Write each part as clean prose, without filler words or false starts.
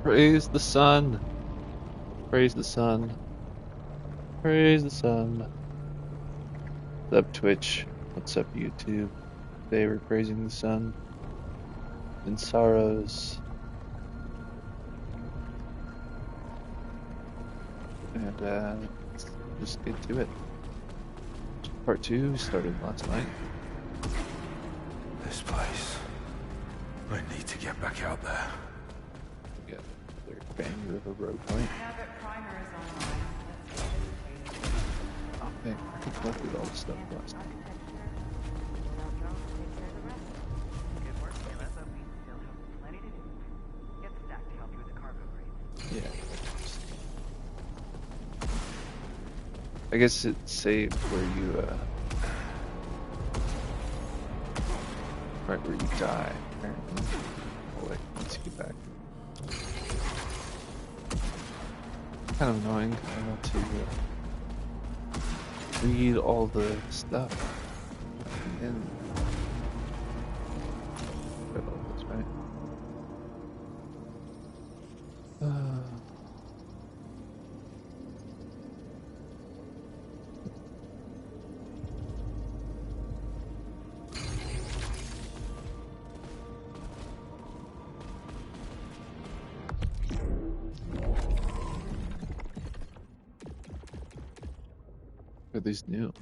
Praise the sun. Praise the sun. Praise the sun. What's up, Twitch? What's up, YouTube? Today we're praising the sun in Saros. And let's just get to it. Part 2 started last night. This place. I need to get back out there. We got their banger of a roguelite. Now that primer is online, let's get Oh man, I collected all the stuff last night. Yeah. I guess it's saved where you, right where you die, apparently. Oh wait, let's get back. Kind of annoying, I want to read all the stuff at the end. Read all this, right? Are these new?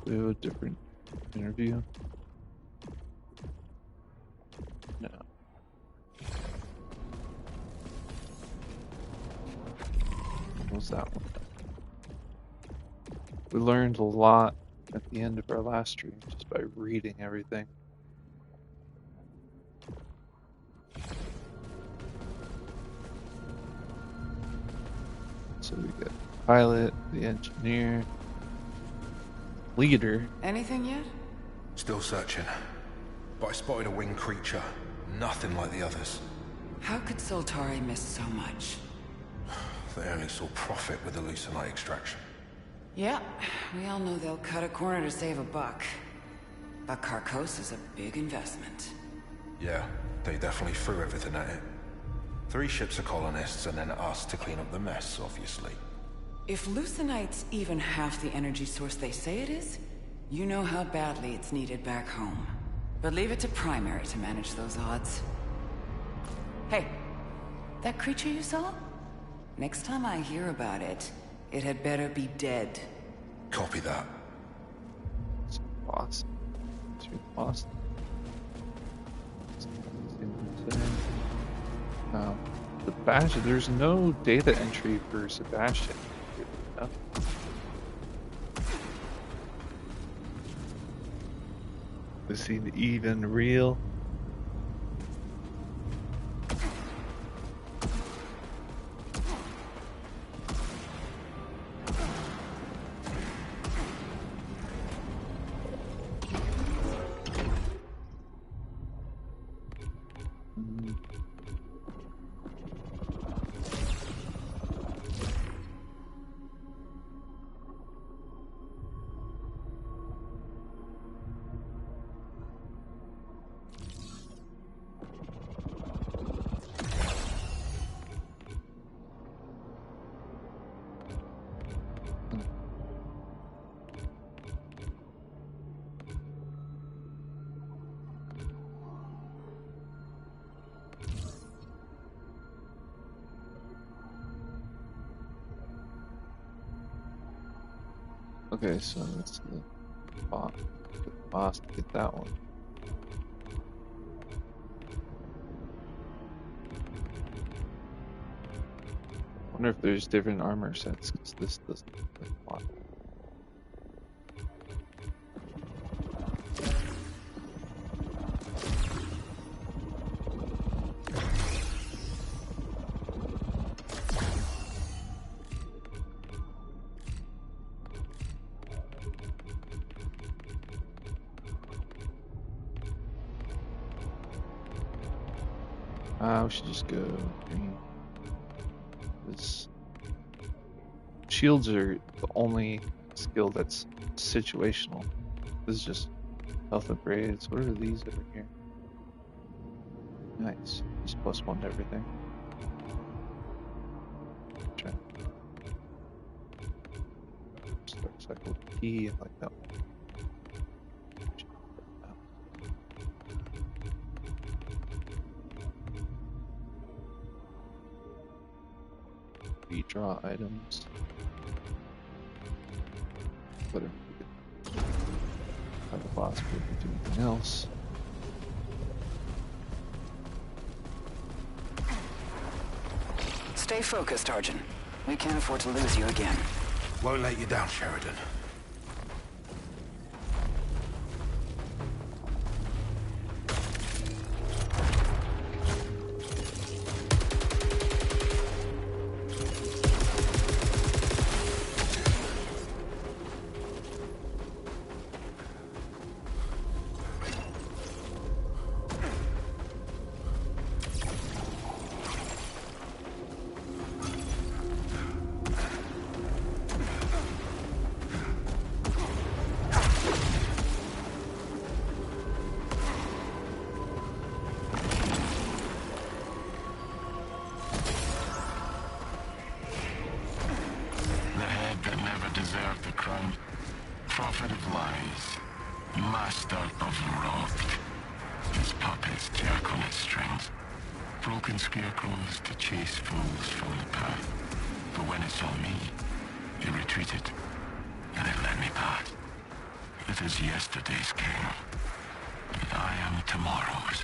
Do we have a different interview? No. What was that one? We learned a lot at the end of our last stream just by reading everything. So we got pilot, the engineer, leader. Anything yet? Still searching. But I spotted a winged creature. Nothing like the others. How could Soltari miss so much? They only saw profit with the Lucenite extraction. Yeah, we all know they'll cut a corner to save a buck. But Carcos is a big investment. Yeah, they definitely threw everything at it. 3 ships of colonists and then us to clean up the mess, obviously. If Lucenite's even half the energy source they say it is, you know how badly it's needed back home. But leave it to Primary to manage those odds. Hey, that creature you saw? Next time I hear about it, it had better be dead. Copy that. It's awesome. It's really awesome. Sebastian, there's no data entry for Sebastian. No. Is he even real? Okay, so that's the boss to get that one. Wonder if there's different armor sets, because this doesn't look like a lot. We should just go green. This Shields are the only skill that's situational. This is just health upgrades. What are these over here? Nice. Just +1 to everything. Try. Start cycle P, like that one. Redraw items. Whatever. Have the boss be able to do anything else. Stay focused, Arjun. We can't afford to lose you again. Won't let you down, Sheridan. Prophet of lies, master of wrath. His puppets jerk on its strings, broken scarecrows to chase fools from the path. But when it saw me, it retreated, and it let me pass. It is yesterday's king, and I am tomorrow's.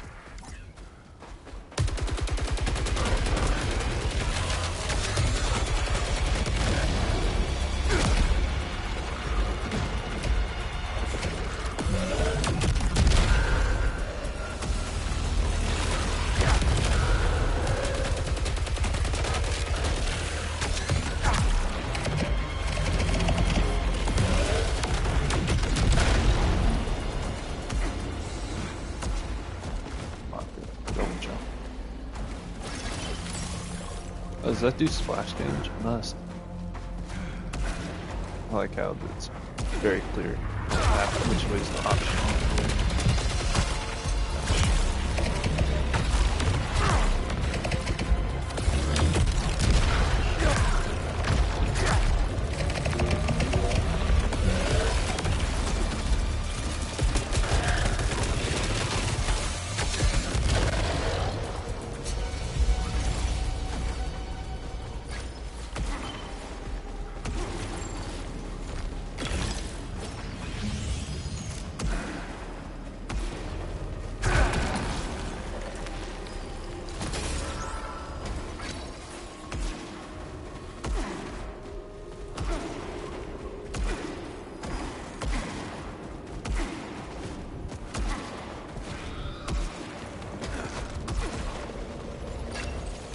Does that do splash damage? It must. I like how it's very clear which way is the optional.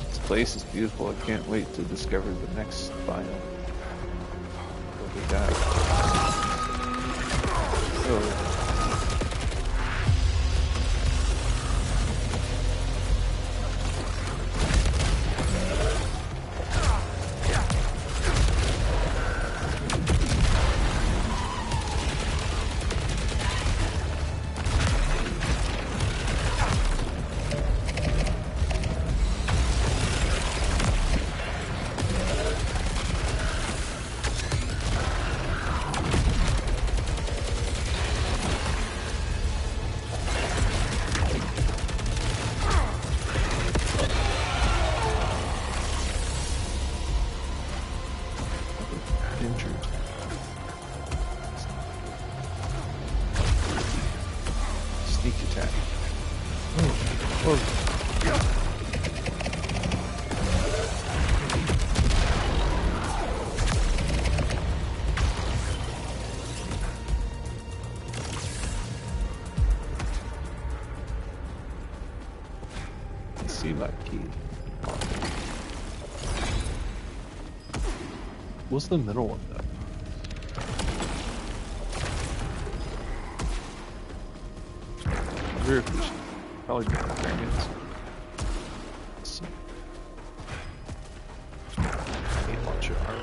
This place is beautiful. I can't wait to discover the next biome. What we got? Oh. Sneak attack. Oh. See my key. What's the middle one though? I wonder if we should probably get the dragons. Let's see. Gate launcher arm.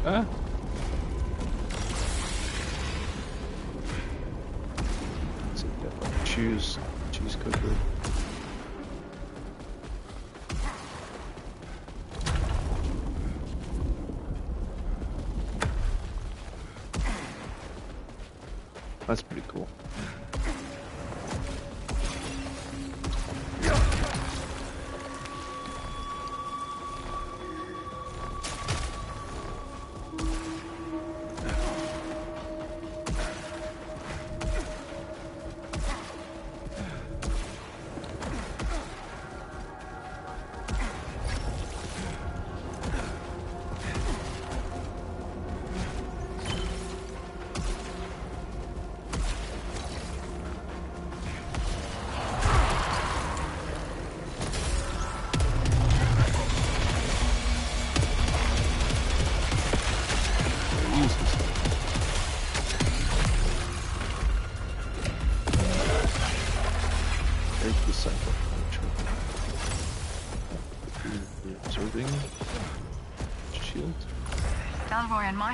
Ah. Let's see, definitely choose cooker. That's pretty cool.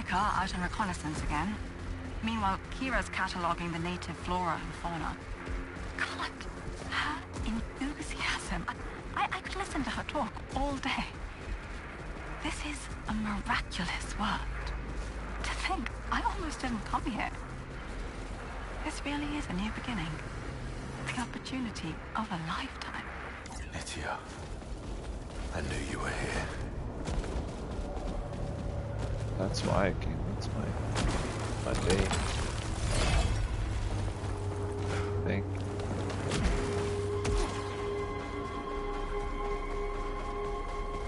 Out on reconnaissance again. Meanwhile, Kira's cataloging the native flora and fauna. God, her enthusiasm. I could listen to her talk all day. This is a miraculous world. To think, I almost didn't come here. This really is a new beginning. The opportunity of a lifetime. Nitya, I knew you were here. That's why I came. That's my day. I think.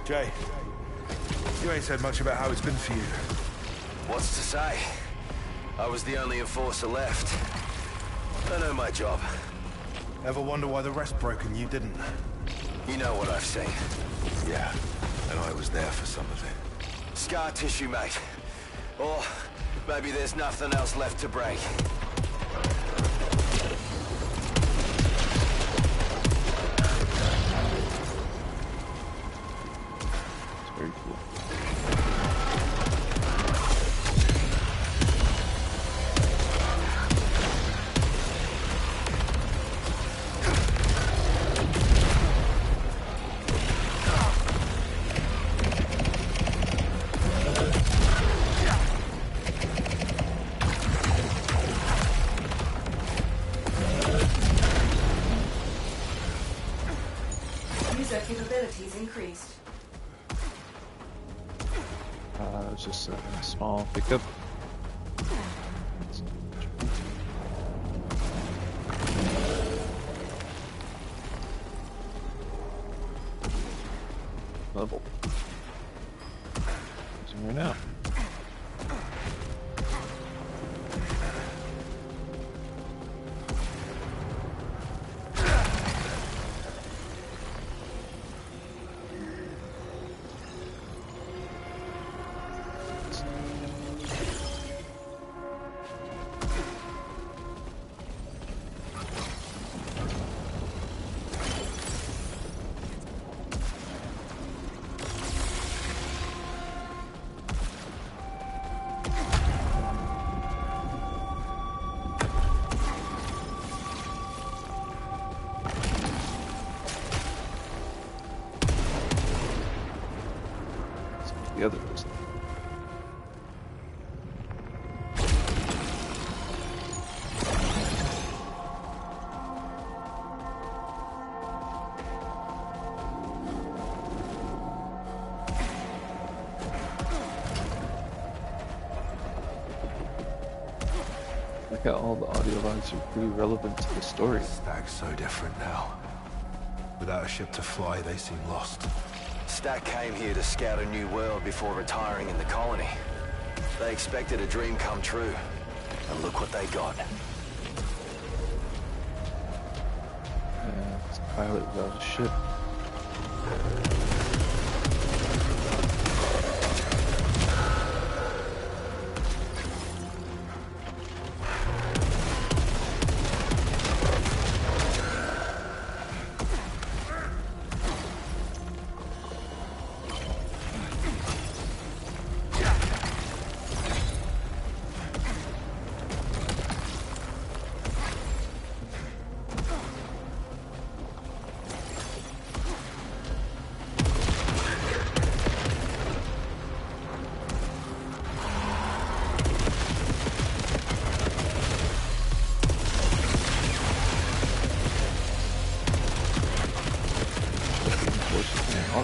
Jay, you ain't said much about how it's been for you. What's to say? I was the only enforcer left. I know my job. Ever wonder why the rest broke and you didn't? You know what I've seen. Yeah, and I was there for some of it. Scar tissue, mate. Or maybe there's nothing else left to break. It's very cool. Capabilities increased. It's just a small pickup. Level. Using right now. The other person. Look at all the audio logs are pretty relevant to the story. Stag's so different now. Without a ship to fly, they seem lost. Stack came here to scout a new world before retiring in the colony. They expected a dream come true, and look what they got. Yeah, it's a pilot without a ship.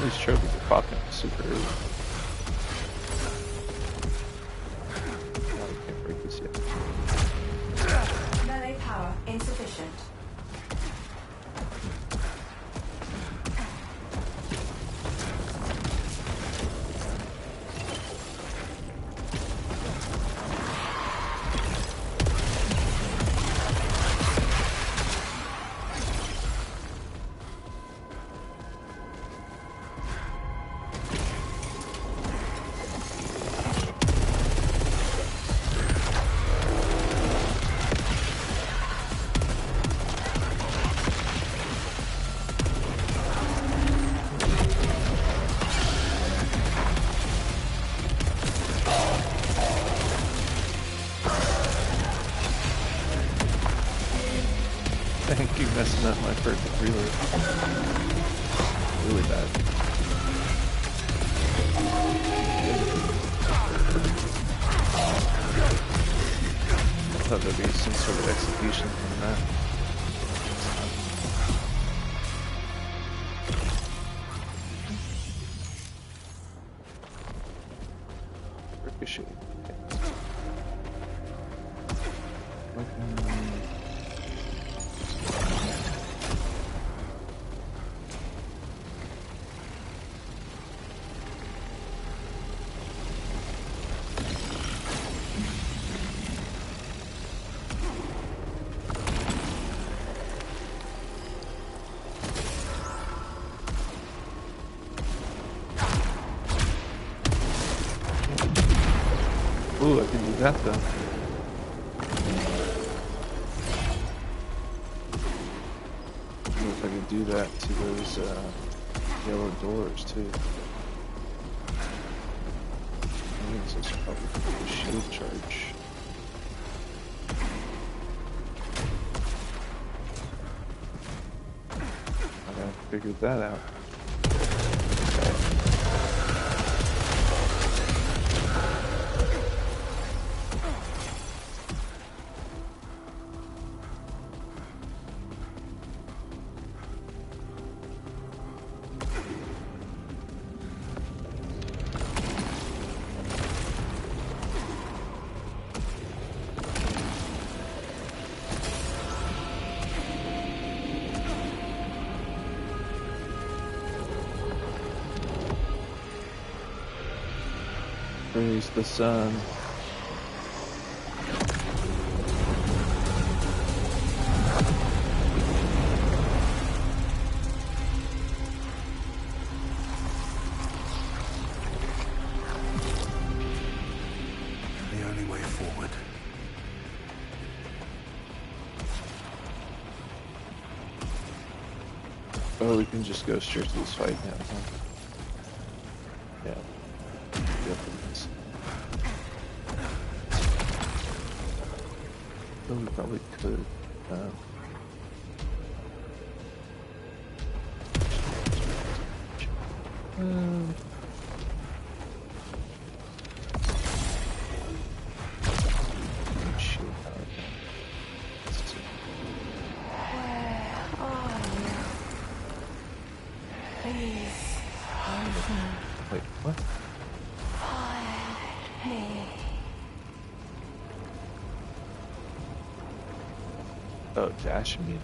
these trophies are popping up super early. Oh, I can't break this yet. Melee power insufficient. I keep messing up my perfect reload. Really bad. I thought there'd be some sort of execution from that. Ricochet. Ooh, I can do that though. See if I can do that to those yellow doors too. I think this is probably a shield charge. I figured that out. Praise the sun. The only way forward. Oh, we can just go straight to this fight now, huh? Yeah. Oh, we probably could. Shield power. Let's see. Where are you? Please, answer. Wait, what? Find me. Oh, dash me.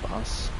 Boss.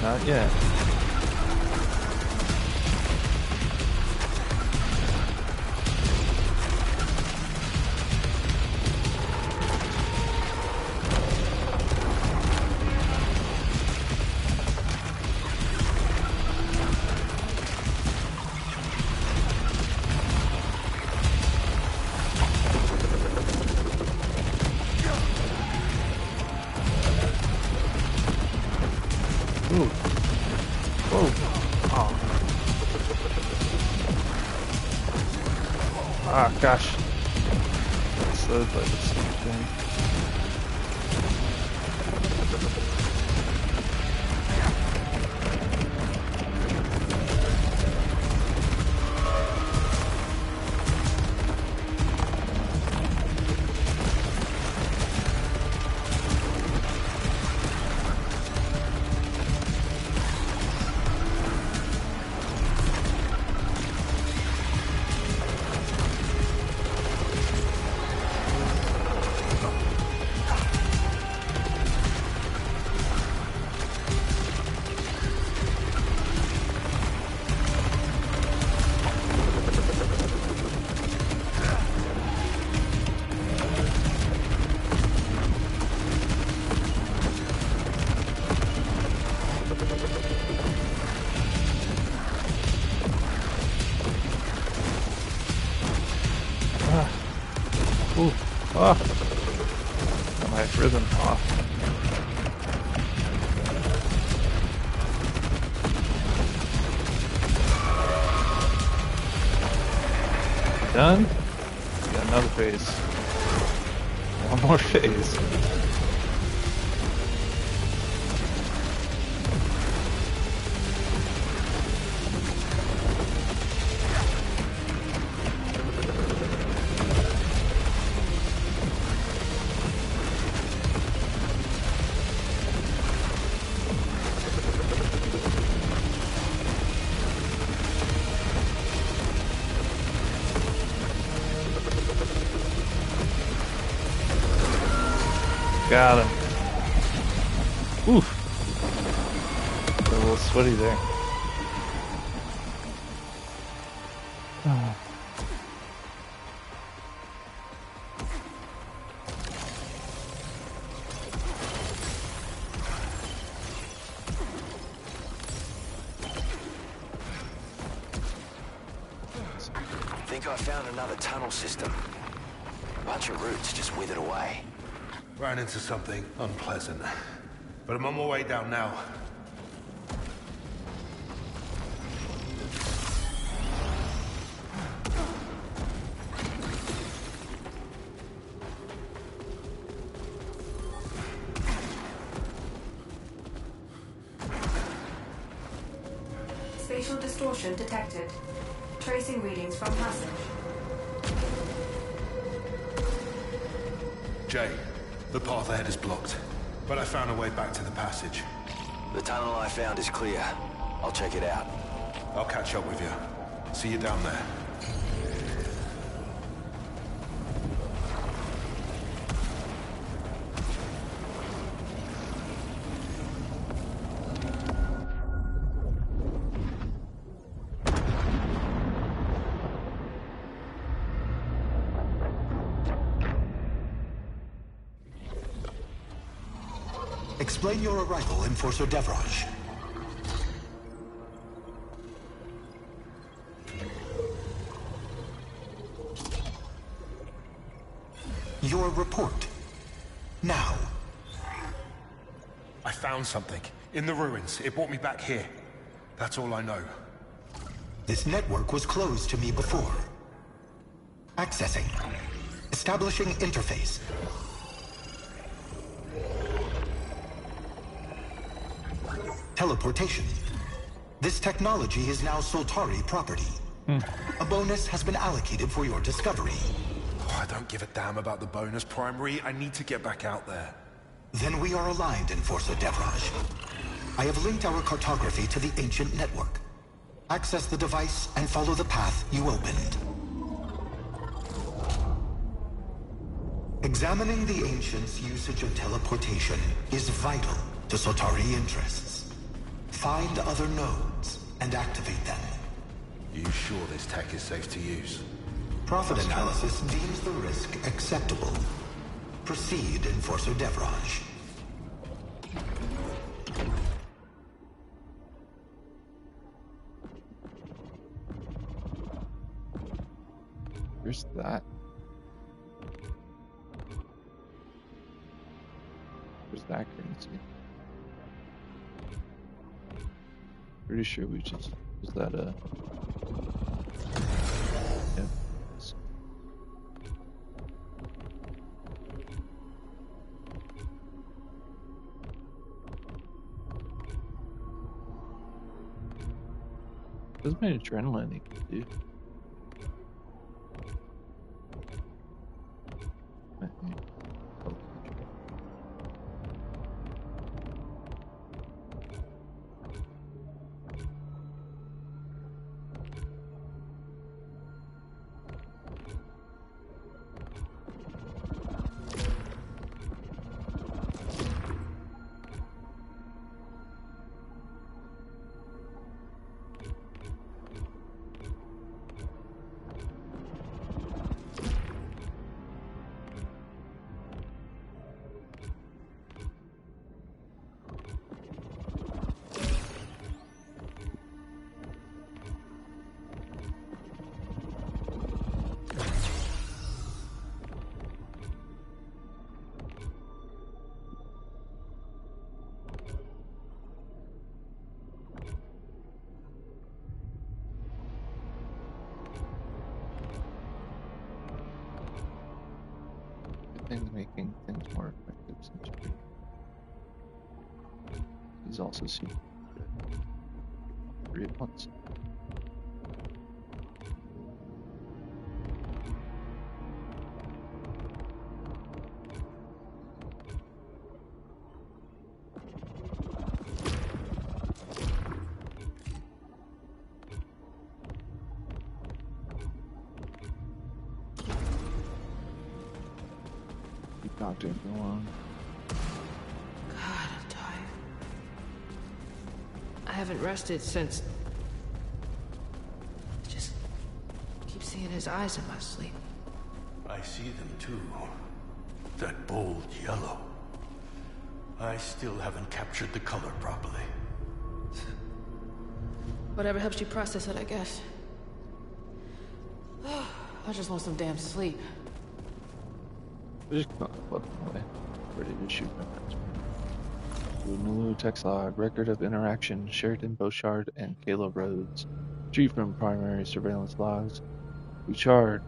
Not yet. Ooh. Whoa. Oh. Ah, gosh. Slowed by this thing. Ooh. Ah. Got my rhythm off. Done? Got another phase. One more phase. Got him. Oof. Got a little sweaty there. Oh. Think I found another tunnel system. Bunch of roots just withered away. Ran into something unpleasant. But I'm on my way down now. Spatial distortion detected. Tracing readings from passage. Jay, the path ahead is blocked. But I found a way back to the passage. The tunnel I found is clear. I'll check it out. I'll catch up with you. See you down there. Explain your arrival in Forso Devraj. Your report. Now. I found something. In the ruins. It brought me back here. That's all I know. This network was closed to me before. Accessing. Establishing interface. Teleportation. This technology is now Soltari property. A bonus has been allocated for your discovery. Oh, I don't give a damn about the bonus, Primary. I need to get back out there. Then we are aligned in Forso Devraj. I have linked our cartography to the ancient network. Access the device and follow the path you opened. Examining the ancients' usage of teleportation is vital to Soltari interests. Find other nodes and activate them. You sure this tech is safe to use? Profit analysis deems the risk acceptable. Proceed, Enforcer Devraj. Where's that? Where's that currency? Pretty sure we just was that yeah. Doesn't mean adrenaline you can do. Things making things more effective seems to be. He's also seen 3 at once. Not doing for long. God, I'm tired. I haven't rested since. I just keep seeing his eyes in my sleep. I see them too. That bold yellow. I still haven't captured the color properly. Whatever helps you process it, I guess. I just want some damn sleep. Just looking away, ready to shoot my friends. Nulu text log, record of interaction, Sheridan Beauchard and Kayla Rhodes. Retrieved from primary surveillance logs. Bouchard,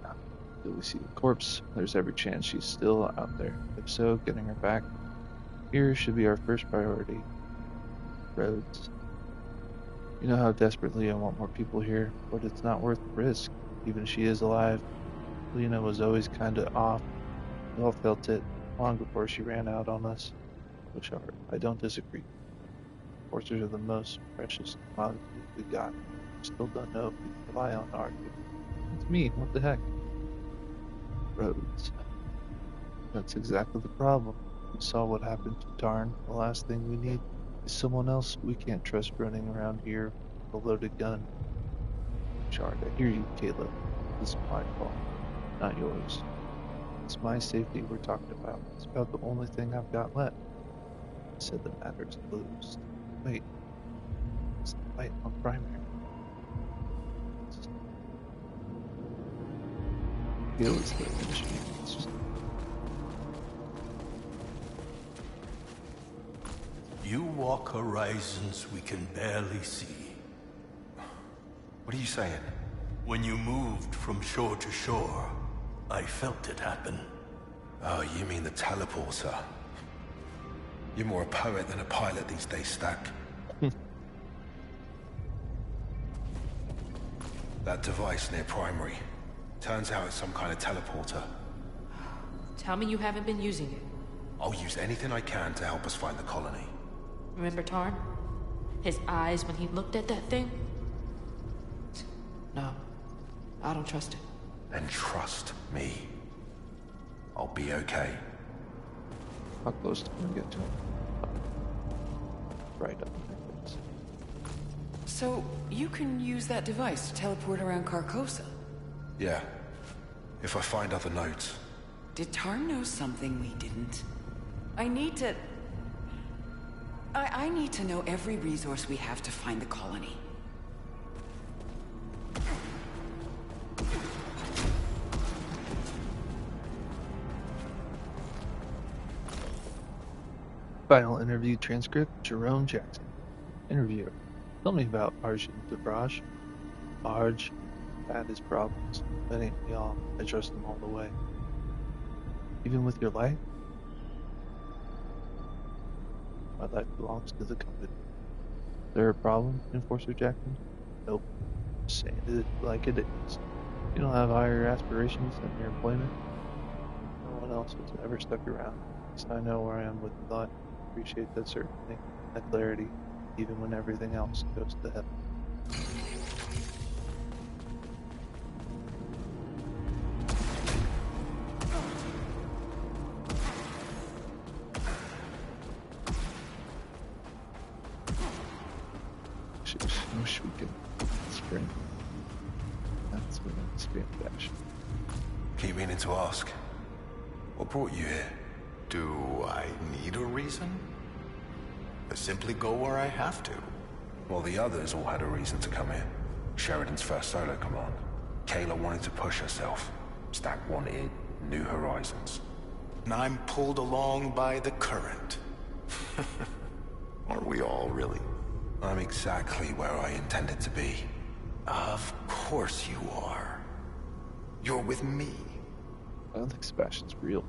do we see a corpse? There's every chance she's still out there. If so, getting her back here should be our first priority. Rhodes. You know how desperately I want more people here, but it's not worth the risk. Even if she is alive, Lena was always kinda off. We all felt it long before she ran out on us. Bouchard, I don't disagree. Forces are the most precious commodity we got. We still don't know if we can rely on our. It's me, what the heck? Rhodes. That's exactly the problem. We saw what happened to Tarn. The last thing we need is someone else we can't trust running around here with a loaded gun. Bouchard, I hear you, Caleb. This is my fault, not yours. It's my safety we're talking about. It's about the only thing I've got left. I said the matter's closed. Wait. It's the fight on primary. Feels the initiates. You walk horizons we can barely see. What are you saying? When you moved from shore to shore, I felt it happen. Oh, you mean the teleporter? You're more a poet than a pilot these days, Stack. That device near primary. Turns out it's some kind of teleporter. Tell me you haven't been using it. I'll use anything I can to help us find the colony. Remember Tarn? His eyes when he looked at that thing? No. I don't trust it. Then trust me. I'll be okay. How close can we get to him? Right up in their face. So, you can use that device to teleport around Carcosa? Yeah. If I find other nodes. Did Tarn know something we didn't? I need to know every resource we have to find the colony. Final interview transcript, Jerome Jackson. Interviewer. Tell me about Arjun Devraj. Arj had his problems. That ain't me all. I trust him all the way. Even with your life? My life belongs to the company. Is there a problem, Enforcer Jackson? Nope. Just saying it like it is. You don't have higher aspirations than your employment? No one else has ever stuck around. At least I know where I am with the thought. Appreciate that certainty, that clarity, even when everything else goes to hell. I wish we could sprint. That's what I'm sprint dash. Keep meaning to ask. What brought you here? Do I need a reason? I simply go where I have to. Well, the others all had a reason to come here. Sheridan's first solo command. Kayla wanted to push herself. Stack wanted new horizons. And I'm pulled along by the current. Aren't we all, really? I'm exactly where I intended to be. Of course you are. You're with me. I don't think Sebastian's real.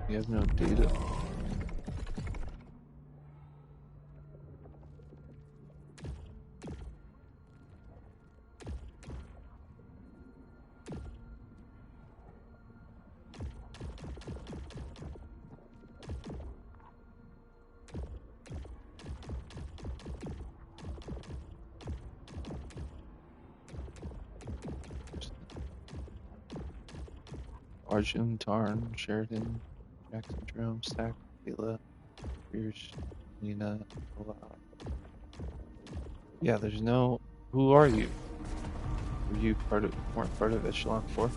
We have no data. Arjun, Tarn, Sheridan, Jackson, Jerome, Stack, Kayla, Pierce, Nina, yeah, there's no... Who are you? Were you weren't part of Echelon 4?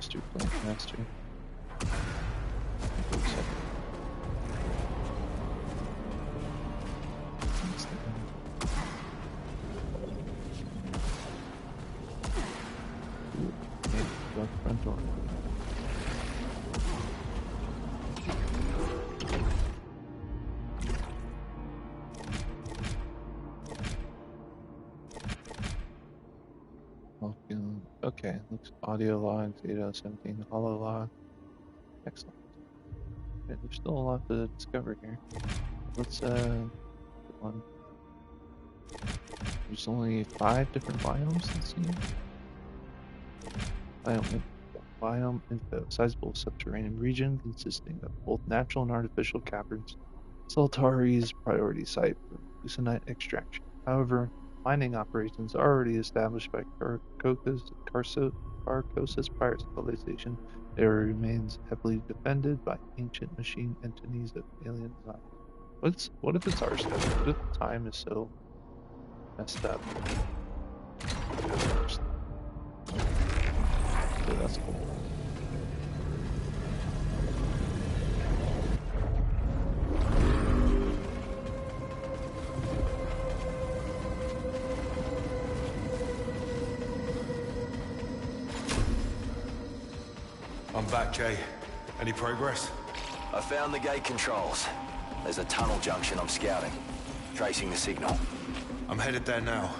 Mr. Plant Master. Front door. Okay, looks audio logs, 8017, hollow log. Excellent. Okay, there's still a lot to discover here. Let's get one. There's only 5 different biomes, let's see. Biome info. Sizable subterranean region consisting of both natural and artificial caverns. Saltari's priority site for leucinite extraction. However, mining operations are already established by Carcosa's prior civilization. The area remains heavily defended by ancient machine entities of alien design. What if it's our stuff? What if the time is so messed up? So that's cool. I'm back, Jay. Any progress? I found the gate controls. There's a tunnel junction I'm scouting. Tracing the signal. I'm headed there now.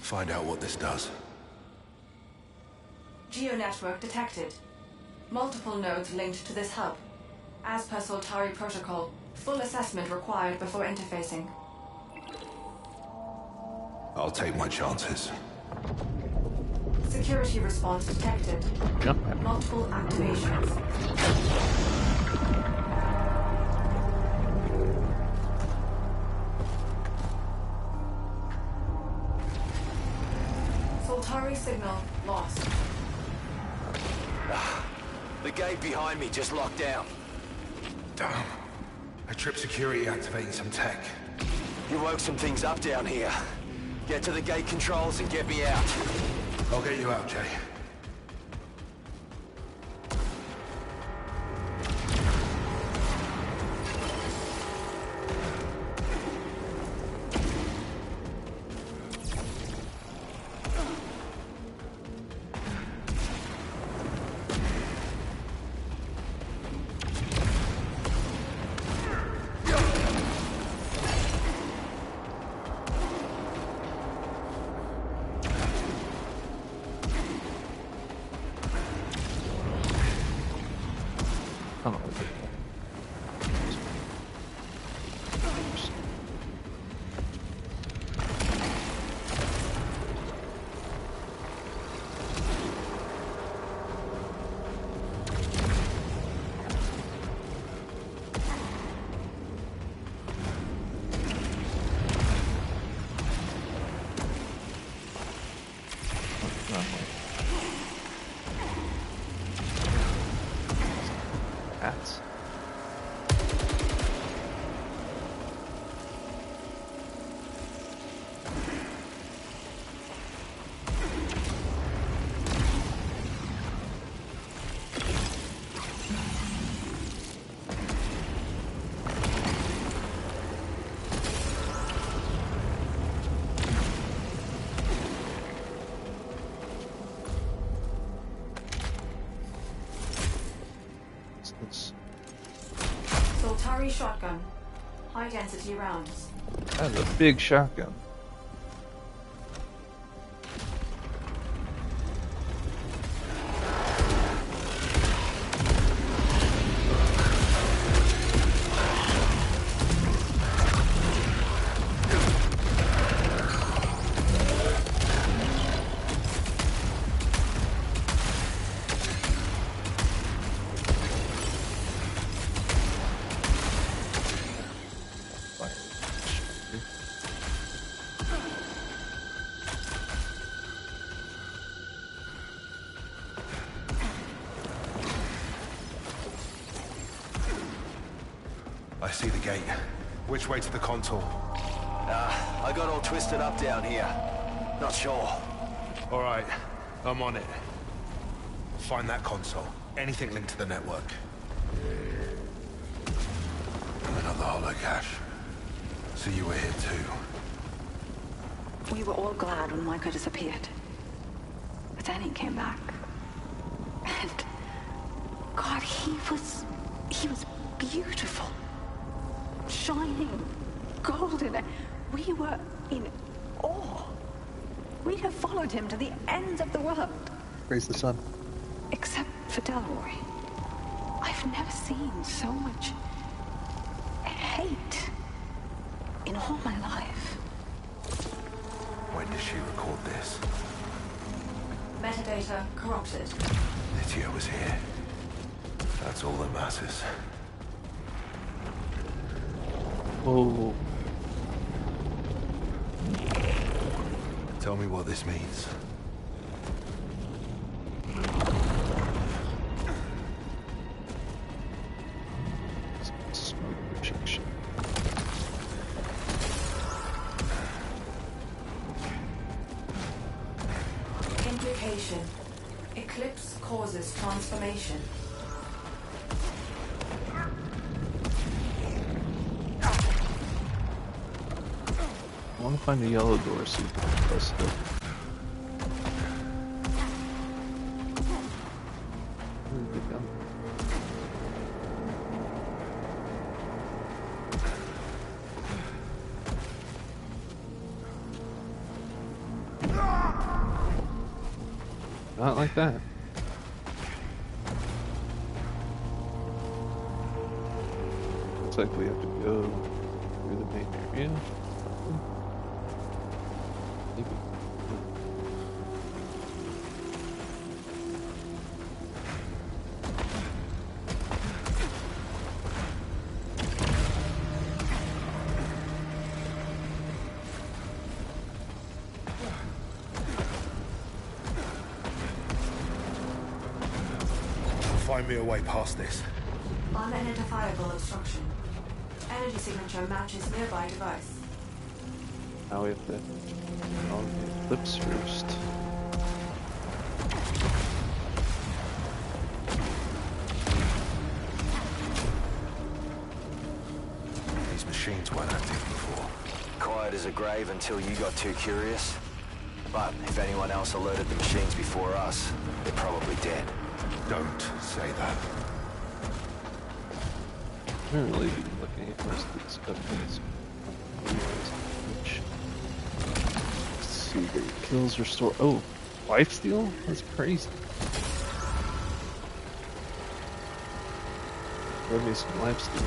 Find out what this does. Geo-network detected. Multiple nodes linked to this hub. As per Saltari protocol, full assessment required before interfacing. I'll take my chances. Security response detected. Multiple activations. Soltari signal lost. The gate behind me just locked down. Damn. I tripped security activating some tech. You woke some things up down here. Get to the gate controls and get me out. I'll get you out, Jay. Come on. Hats. Soltari shotgun. High density rounds. That's a big shotgun. I see the gate. Which way to the console? I got all twisted up down here. Not sure. All right, I'm on it. Find that console. Anything linked to the network. Another holo cache. So you were here too. We were all glad when Micah disappeared. But then he came back. And God, he was beautiful. Shining, golden. We were in awe. We'd have followed him to the ends of the world. Praise the sun. Except for Delroy. I've never seen so much hate in all my life. When did she record this? Metadata corrupted. Lydia was here. That's all that matters. Oh. Tell me what this means. Smoke projection. Implication. Eclipse causes transformation. I want to find the yellow door, see if I can bust it. Where did it go? Not like that. Looks like we have to go through the main area. Maybe. find me a way past this. Unidentifiable obstruction. Energy signature matches nearby device. Now we have to log the eclipse first. These machines weren't active before. Quiet as a grave until you got too curious. But if anyone else alerted the machines before us, they're probably dead. Don't say that. I haven't really been looking at most of these updates. Let's see, the kills restore. Oh, life steal? That's crazy. Give me some life steal.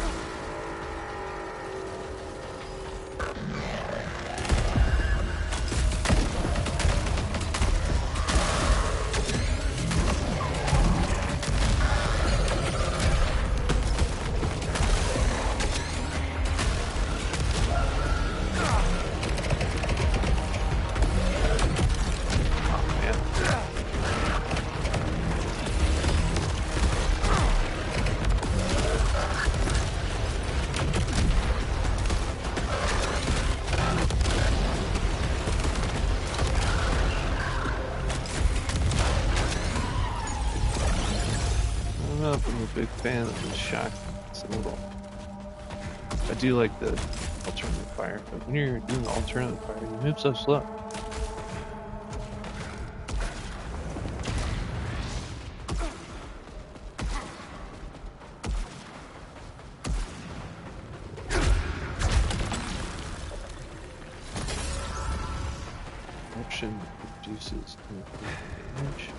Big fan of the shock symbol. I do like the alternative fire, but when you're doing the alternative fire, you move so slow. Option reduces damage.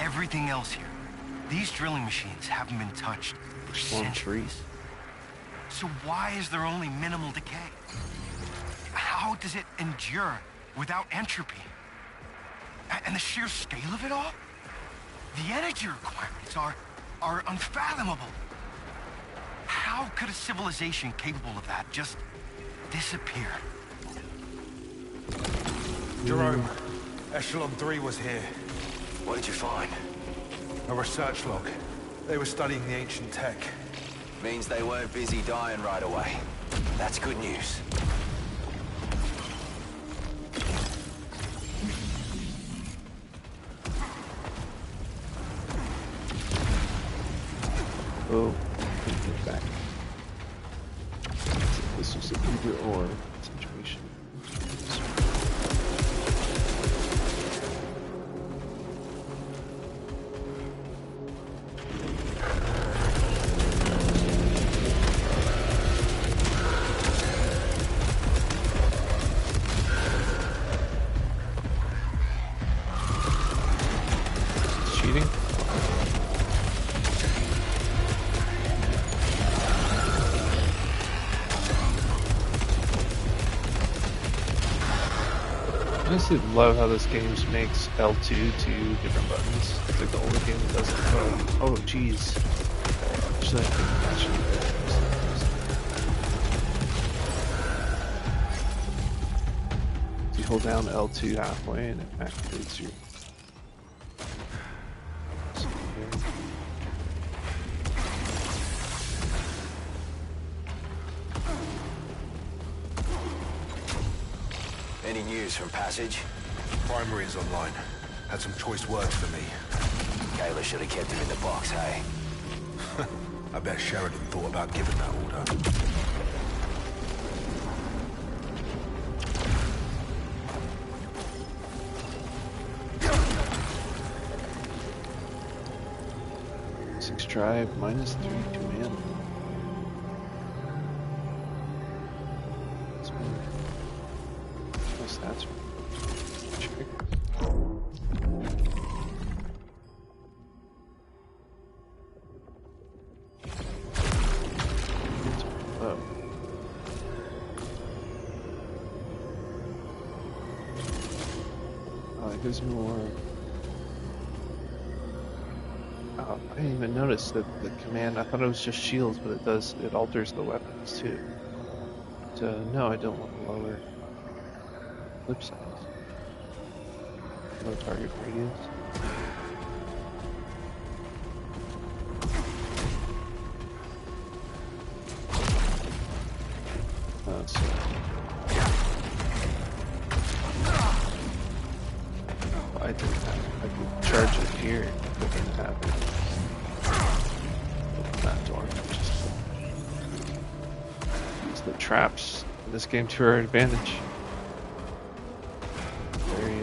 Everything else here, these drilling machines haven't been touched for centuries. So why is there only minimal decay? How does it endure without entropy? And the sheer scale of it all? The energy requirements are unfathomable. How could a civilization capable of that just disappear? Jerome, Echelon 3 was here. What did you find? A research log. They were studying the ancient tech. Means they weren't busy dying right away. That's good news. Oh, get back. This was an either or situation. I honestly love how this game makes L2 two different buttons. It's like the only game that does it. Oh jeez. Actually, I think so you hold down L2 halfway and it activates your... Any news from Passage? Primary is online. Had some choice words for me. Kayla should have kept him in the box, hey? I bet Sheridan thought about giving that order. Drive -3 command. What's that? Check. Oh. Oh, it gives me more. I didn't even notice that the command, I thought it was just shields, but it alters the weapons too. But, no, I don't want to lower clip size. Low target radius. So. I didn't have, I could charge it here, I didn't have it. That door. Use the traps in this game to our advantage. Very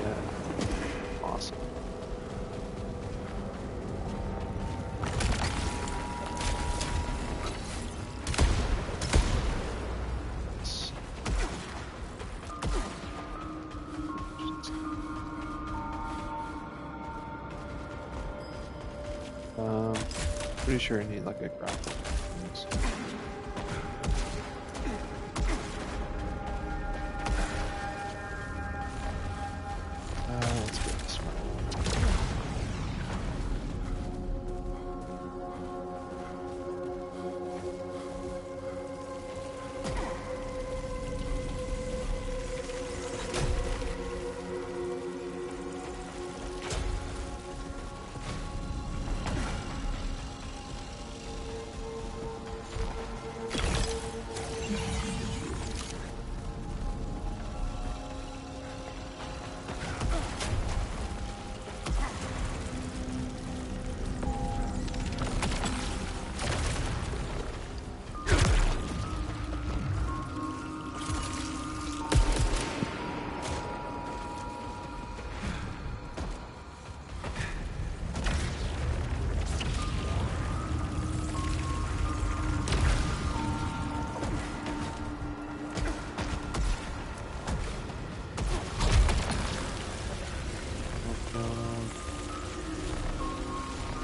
awesome. Pretty sure I need like a grapple. Let's get this one.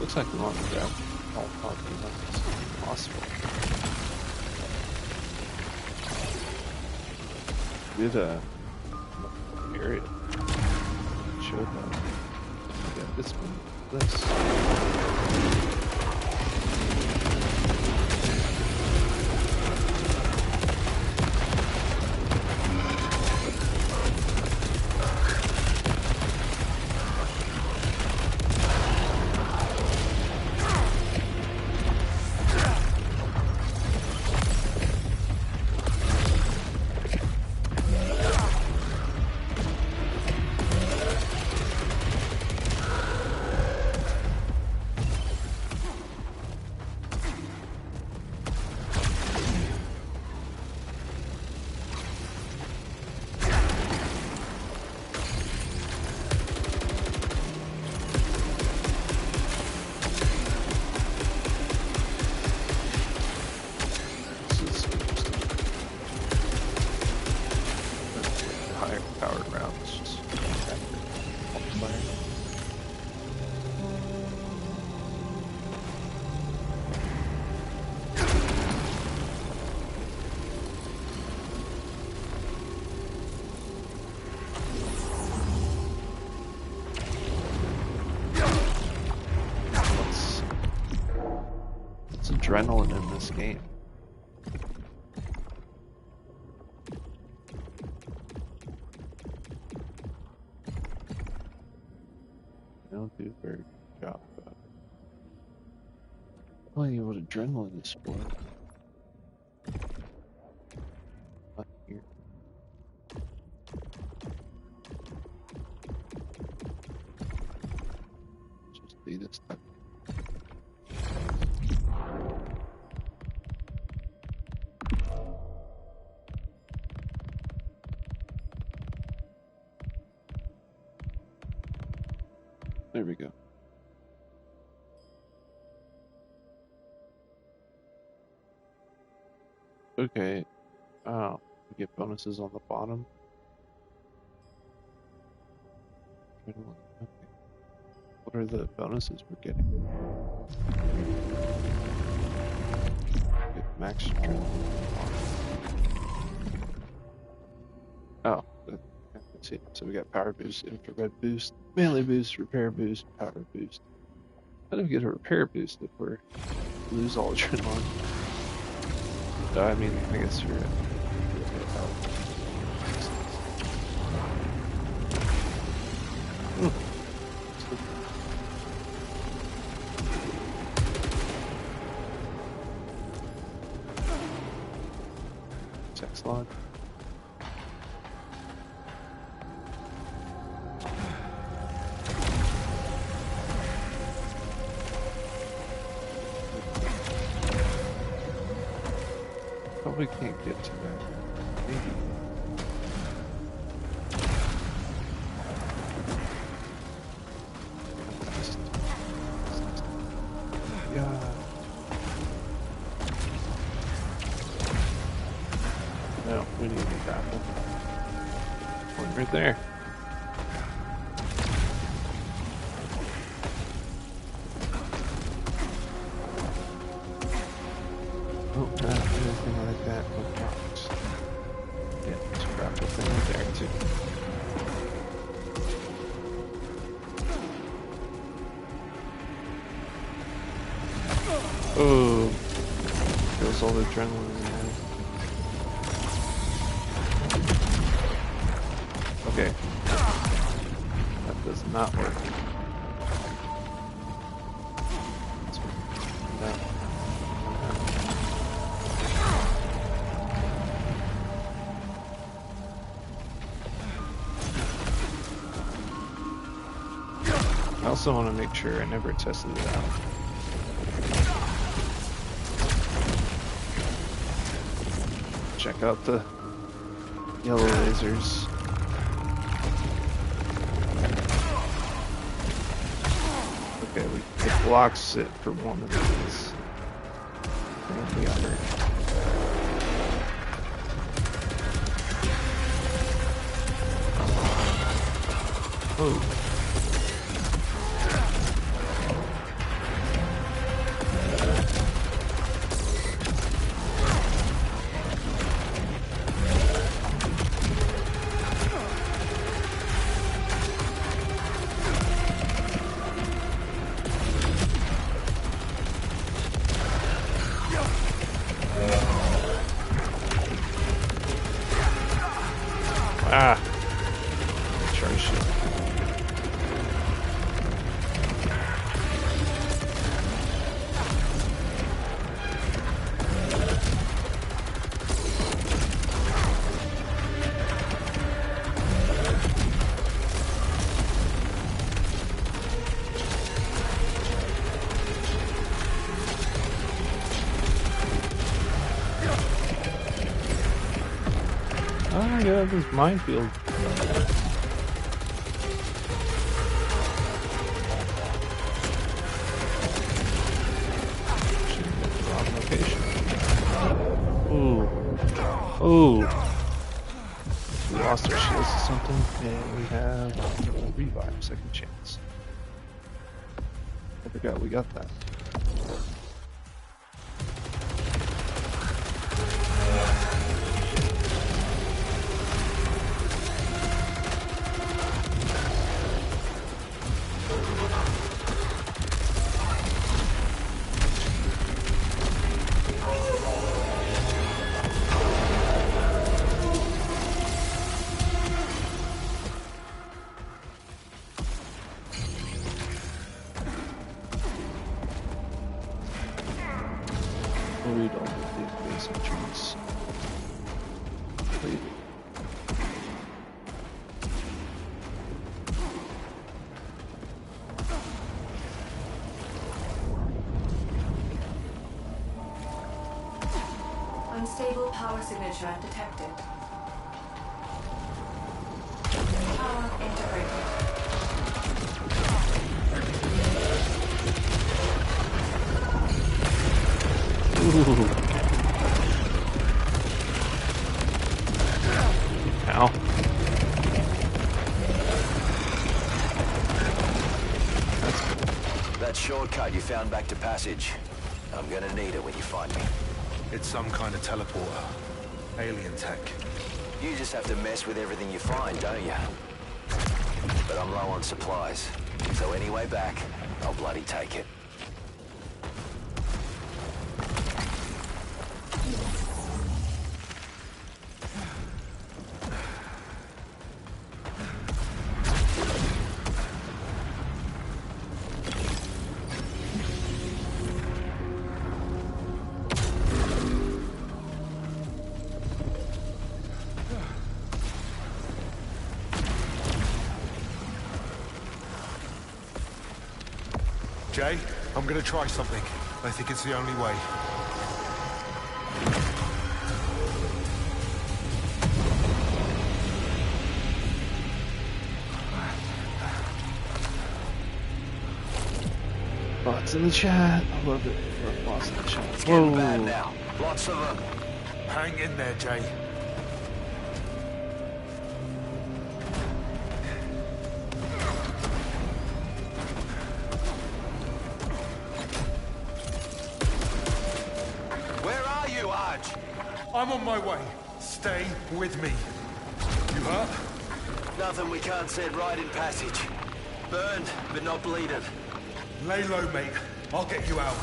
Looks like we want to grab all parking as possible. Did a area show that? Yeah, this one, this. Adrenaline in this game. They don't do a very good job about playing you what adrenaline is for. Not here. There we go. Okay. Oh, we get bonuses on the bottom. Okay. What are the bonuses we're getting? Get max adrenaline. Oh, let's see. So we got power boost, infrared boost, melee boost, repair boost, power boost. How do we get a repair boost if we lose all adrenaline? I mean, I guess you're text log. Probably can't get to that. Maybe. Yeah. No, we need to grapple. One right there. Oh, not anything like that. No blocks. Yeah, there's a grapple thing right there too. Oh, kills all the adrenaline in there. Okay, that does not work. No. I also want to make sure I never tested it out. Check out the yellow lasers. Okay, it blocks it for one of these. And the other. Oh. Ah! Charge shit. Oh my god, this minefield. Wrong location. Ooh. Ooh. We lost our shields or something, and we have a revive, second chance. I forgot we got that. Read all the database entries. Completed. Unstable power signature detected. Power integrated. Ow. That shortcut you found back to passage. I'm gonna need it when you find me. It's some kind of teleporter. Alien tech. You just have to mess with everything you find, don't you? But I'm low on supplies. So any way back, I'll bloody take it. Jay, I'm gonna try something. I think it's the only way. Bots in the chat. I love it. I love bots in the chat. It's getting bad now. Lots of them. Hang in there, Jay. I'm on my way. Stay with me. You hurt? Nothing we can't set right in passage. Burned, but not bleeded. Lay low, mate. I'll get you out.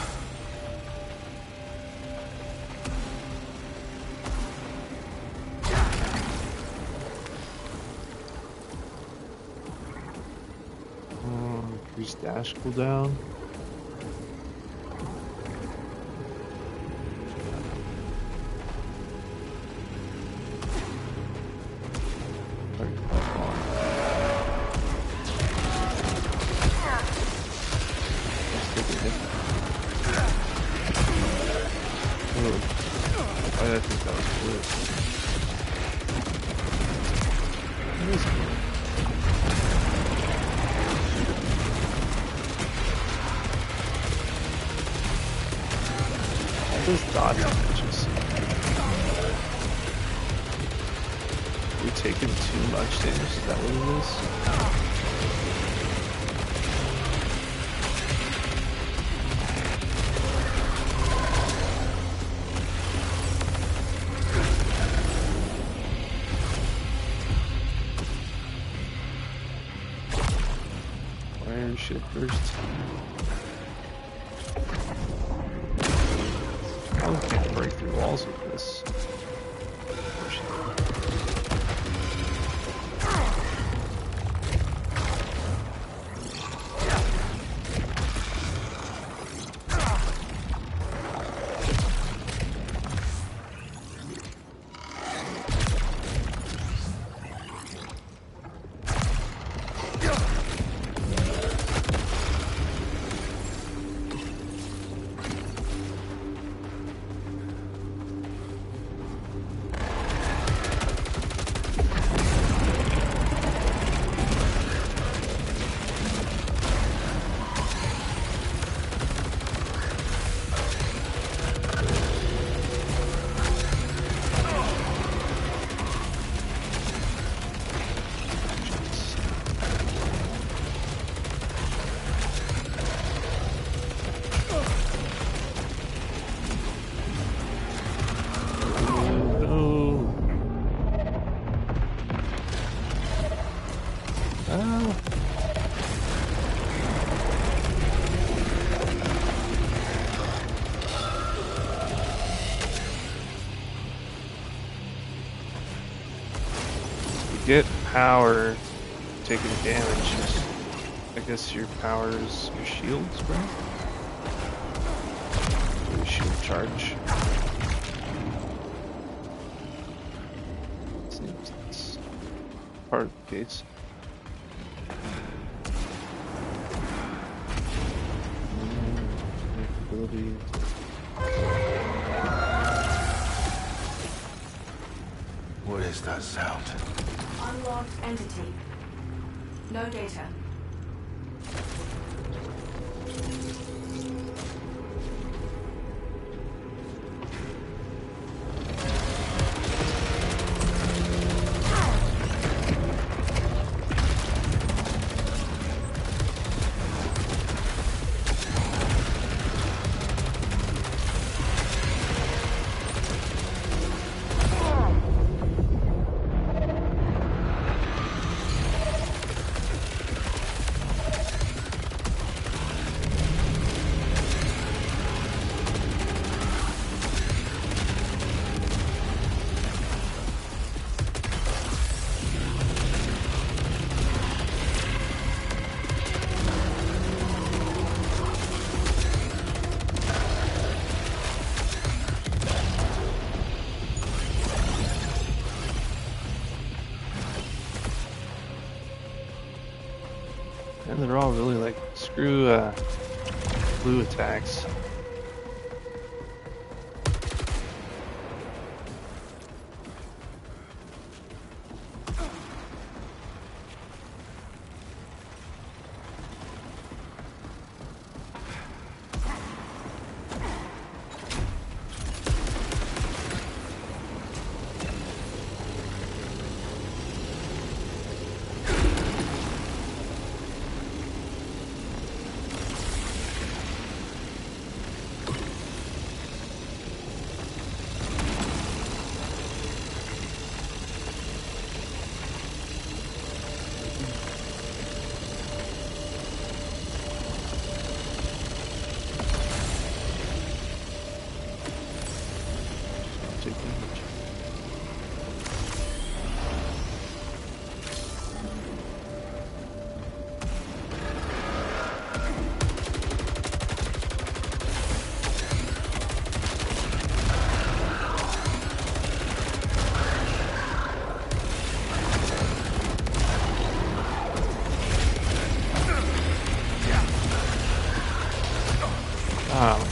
Increase dash cooldown. I think that was good. This dodge damages. We're taking too much damage, is that what it is? Iron shit first. I can't break through walls with this. Get power taking damage. I guess your power is your shields, bro? Your shield charge. Seems that's part of the case. Ability. What is that sound? Unlocked entity. No data. they're all really like, screw blue attacks.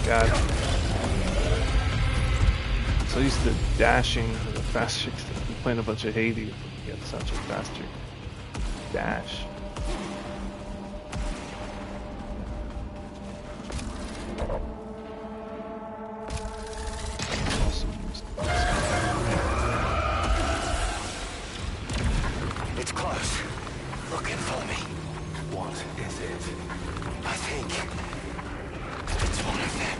God. So used to dashing with a faster, playing a bunch of Hades, you get such a faster dash. It's close. Looking for me. What is it? I think it's one of them.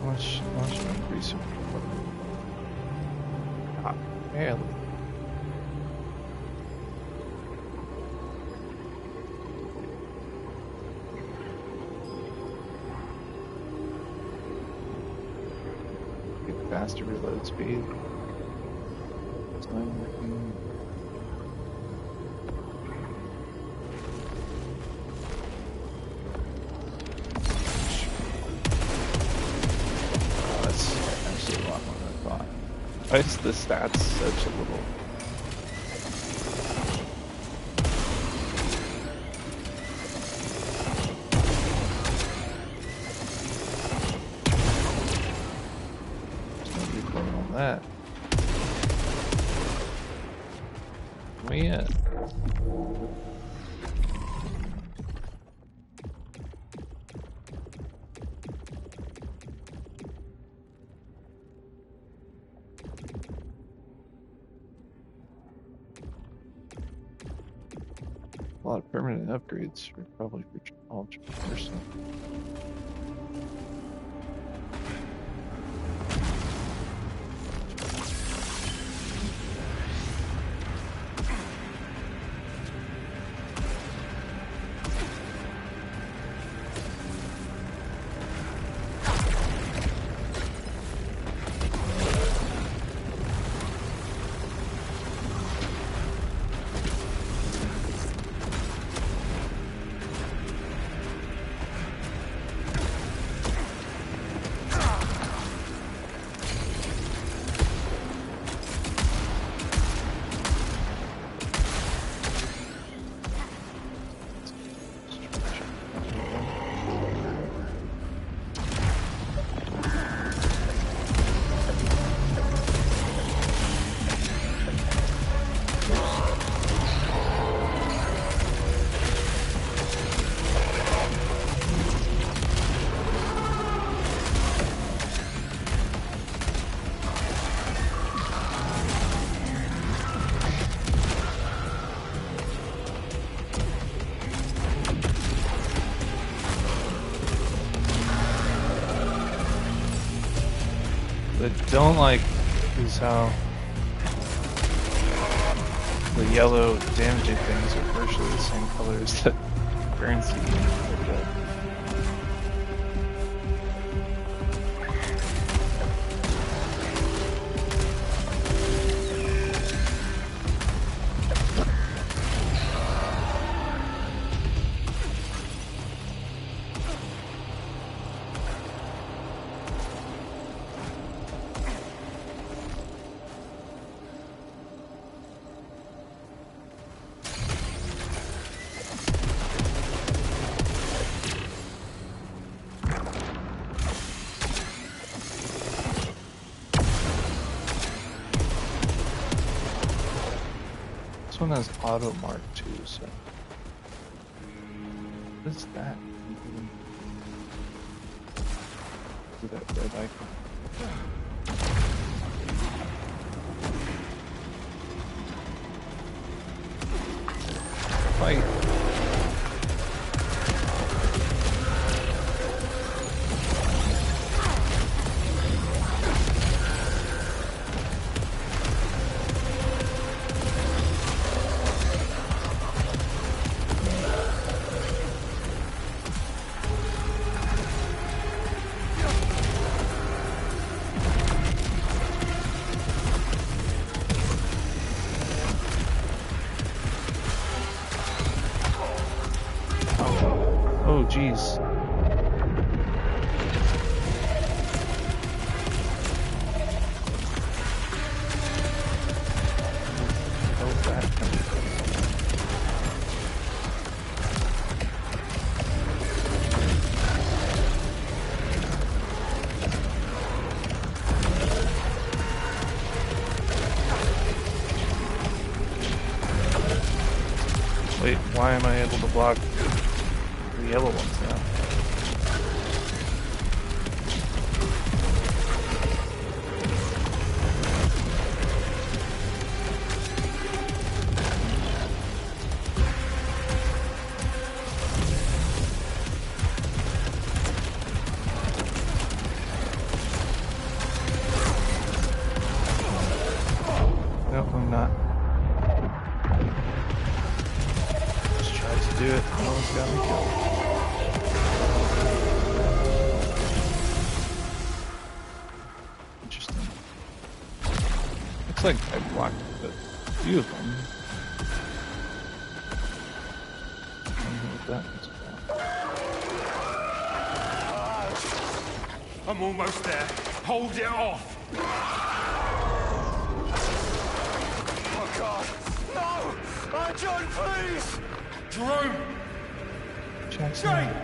Watch my research. Ah, barely. Get faster reload speed. It's not working. Why is the stats such a little... There's no recoil on that. Where you at? A lot of permanent upgrades for probably for all person. What I don't like is how the yellow damaging things are virtually the same color as the currency. This one has auto mark too, so what is that? Look at that red icon. Fight. Oh, jeez. Oh, that. Wait, why am I able to block the yellow ones now? Nope, I'm not. Just tried to do it. Almost got me killed. Interesting. Looks like I blocked a few of them. I don't know what that one's about. I'm almost there. Hold it off! Oh God! No! John, please! Jerome! Jackson. Jane!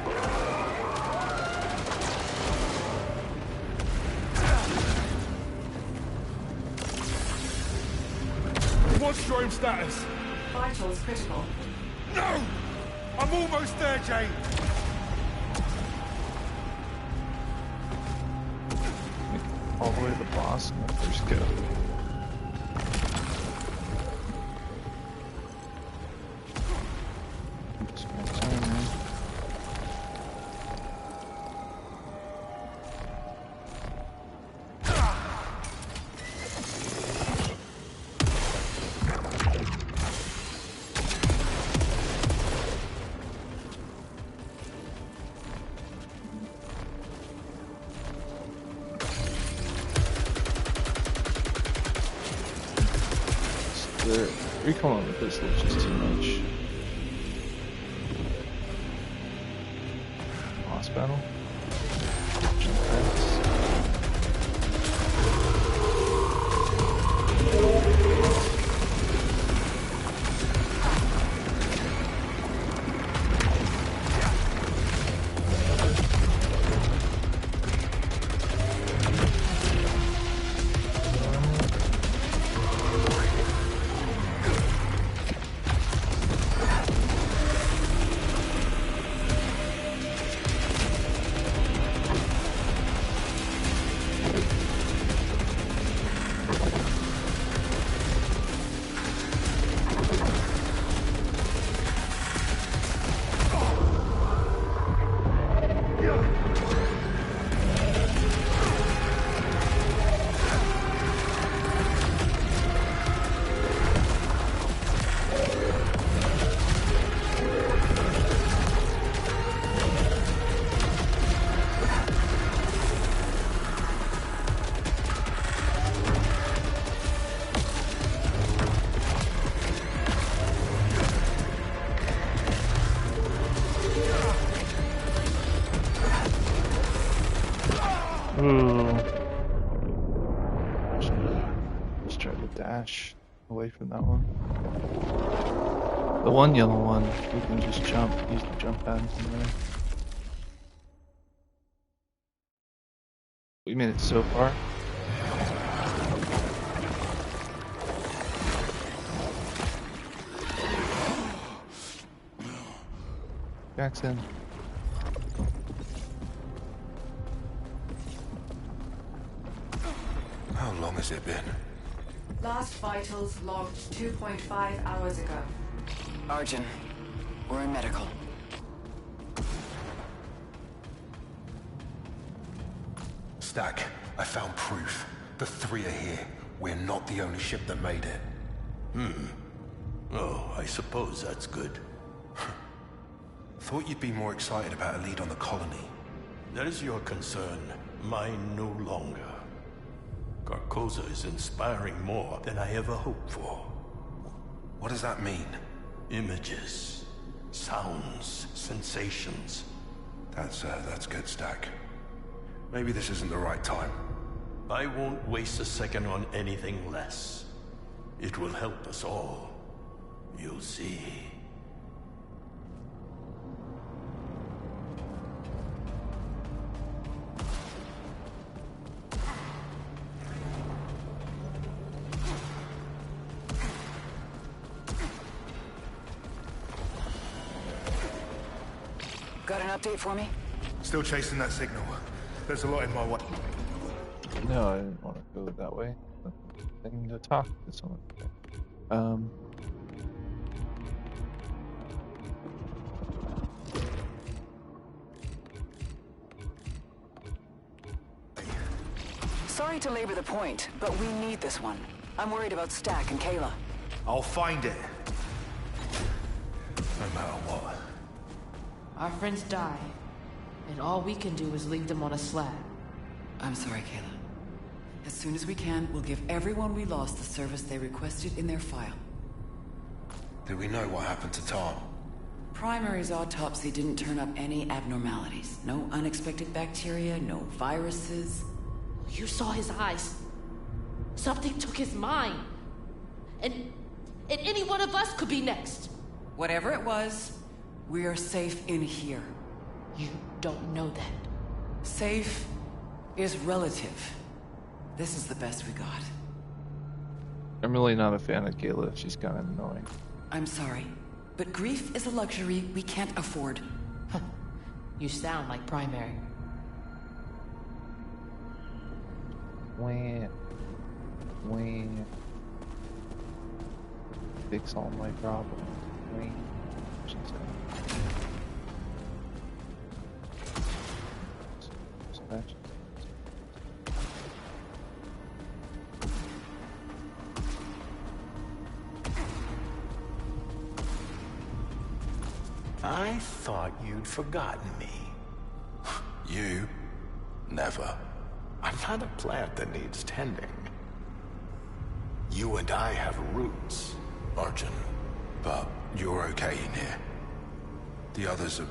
What's Jerome's status? Vitals critical. No! I'm almost there, Jane! All the way to the boss in the first go. Just gonna time, man. The recoil on the pistol is just too much. Boss battle. Jump packs. Ooh. Just try to dash away from that one. The one yellow one, we can just jump, use the jump pads in there. We made it so far. Jackson. How long has it been? Last vitals logged 2.5 hours ago. Arjun, we're in medical. Stack, I found proof. The 3 are here. We're not the only ship that made it. Oh, I suppose that's good. Thought you'd be more excited about a lead on the colony. That is your concern. Mine no longer. Carcosa is inspiring more than I ever hoped for. What does that mean? Images, sounds, sensations. That's good, Stack. Maybe this isn't the right time. I won't waste a second on anything less. It will help us all. You'll see. Got an update for me? Still chasing that signal. There's a lot in my way. No, I didn't want to go that way. I need to talk to someone. Sorry to labor the point, but we need this one. I'm worried about Stack and Kayla. I'll find it. No matter what. Our friends die, and all we can do is leave them on a slab. I'm sorry, Kayla. As soon as we can, we'll give everyone we lost the service they requested in their file. Do we know what happened to Tom? Primary's autopsy didn't turn up any abnormalities. No unexpected bacteria, no viruses. You saw his eyes. Something took his mind. And any one of us could be next. Whatever it was, we are safe in here. You don't know that. Safe is relative. This is the best we got. I'm really not a fan of Kayla. She's kind of annoying. I'm sorry, but grief is a luxury we can't afford. You sound like Primary. Wah. Fix all my problems. Wah. She said. Dispatch. I thought you'd forgotten me. You? Never. I'm not a plant that needs tending. You and I have roots. Arjun, but you're okay in here. The others are...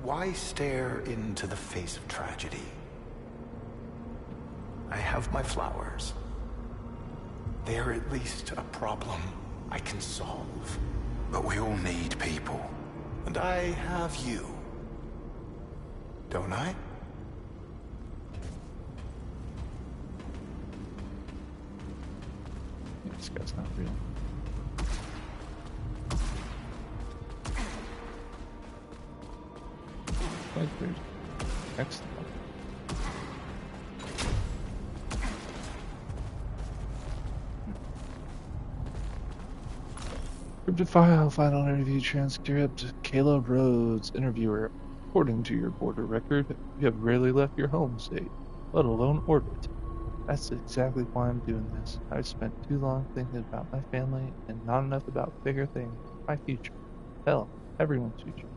Why stare into the face of tragedy? I have my flowers. They are at least a problem I can solve. But we all need people. And I have you. Don't I? This guy's not real. Quite weird. Excellent. Encrypted file, final interview transcript. Kayla Rhodes, interviewer. According to your border record, you have rarely left your home state, let alone orbit. That's exactly why I'm doing this. I've spent too long thinking about my family and not enough about bigger things, my future. Hell, everyone's future.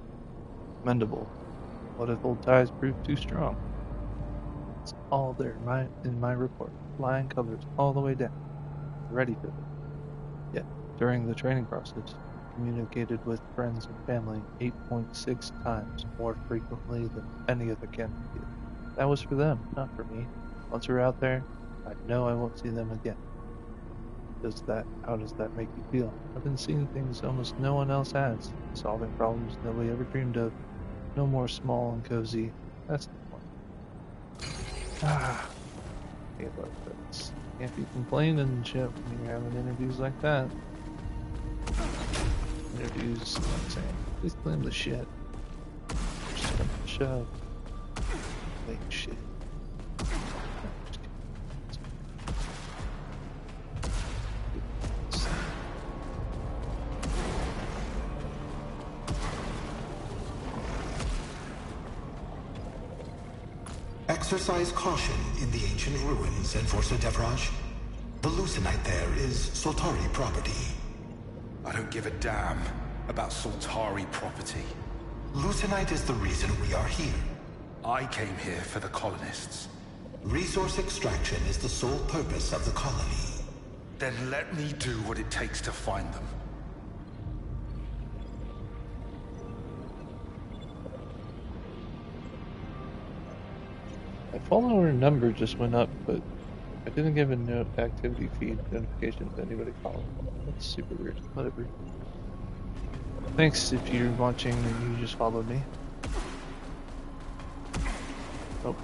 Mendable. What if old ties prove too strong? It's all there in my report. Flying colors all the way down. Ready for it. Yet, during the training process, I communicated with friends and family 8.6 times more frequently than any other candidate did. That was for them, not for me. Once we're out there, I know I won't see them again. How does that make you feel? I've been seeing things almost no one else has. Solving problems nobody ever dreamed of. No more small and cozy. That's the point. Hey, look, that's... Can't be complaining and shit when you're having interviews like that. Interviews, I'm saying, please claim the shit. job. Like shit. Exercise caution in the ancient ruins, Enforcer Devraj. The Lucenite there is Soltari property. I don't give a damn about Soltari property. Lucenite is the reason we are here. I came here for the colonists. Resource extraction is the sole purpose of the colony. Then let me do what it takes to find them. My follower number just went up, but I didn't give a activity feed notification to anybody following. That's super weird. Whatever. Thanks if you're watching and you just followed me. Oh.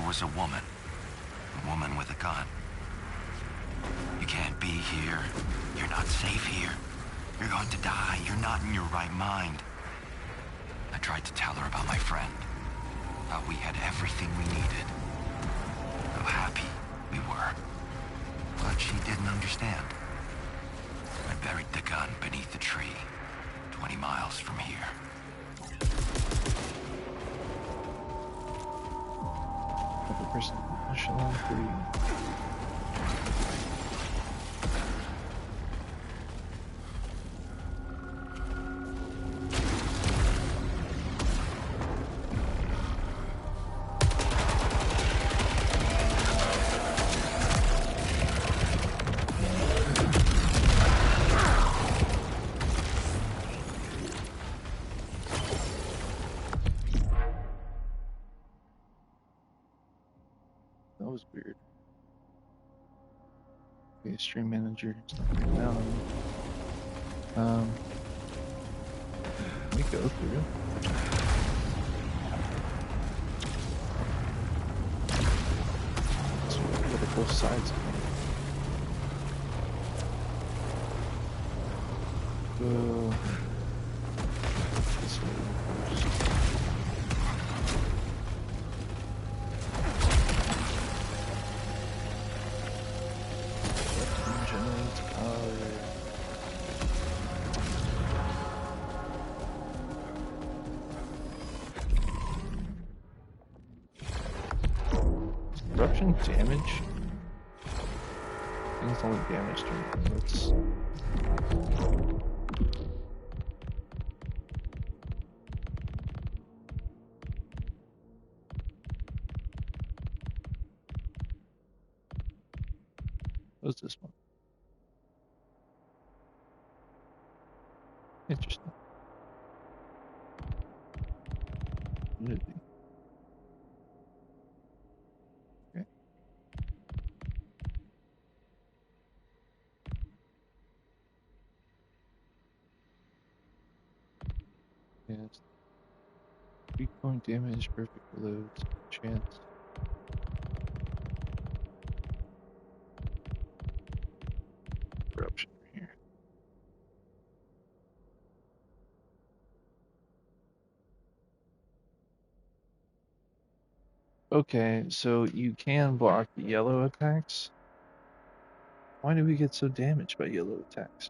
Was a woman with a gun. You can't be here. You're not safe here. You're going to die. You're not in your right mind. I tried to tell her about my friend. How we had everything we needed. How happy we were. But she didn't understand. I buried the gun beneath the tree, 20 miles from here. Echelon 3. That was weird. Okay, stream manager. Down. Let me go through. So we got both sides. Go this way. Corruption damage? Things only damage during bullets. What's this one? Interesting. Unity. Okay. Yes. 3-point damage, perfect loads, chance. Corruption here. Okay, so you can block the yellow attacks. Why do we get so damaged by yellow attacks?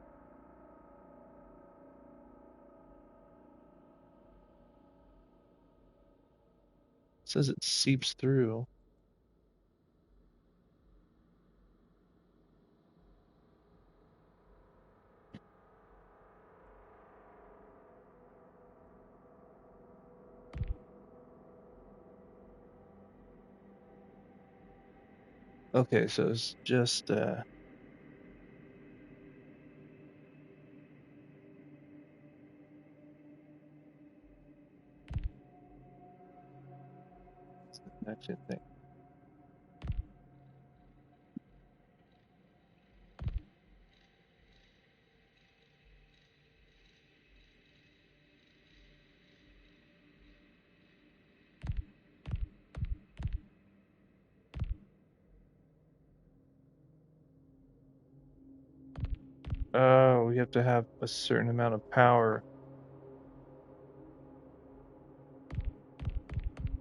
It says it seeps through. Okay, so it's just actually a thing. We have to have a certain amount of power.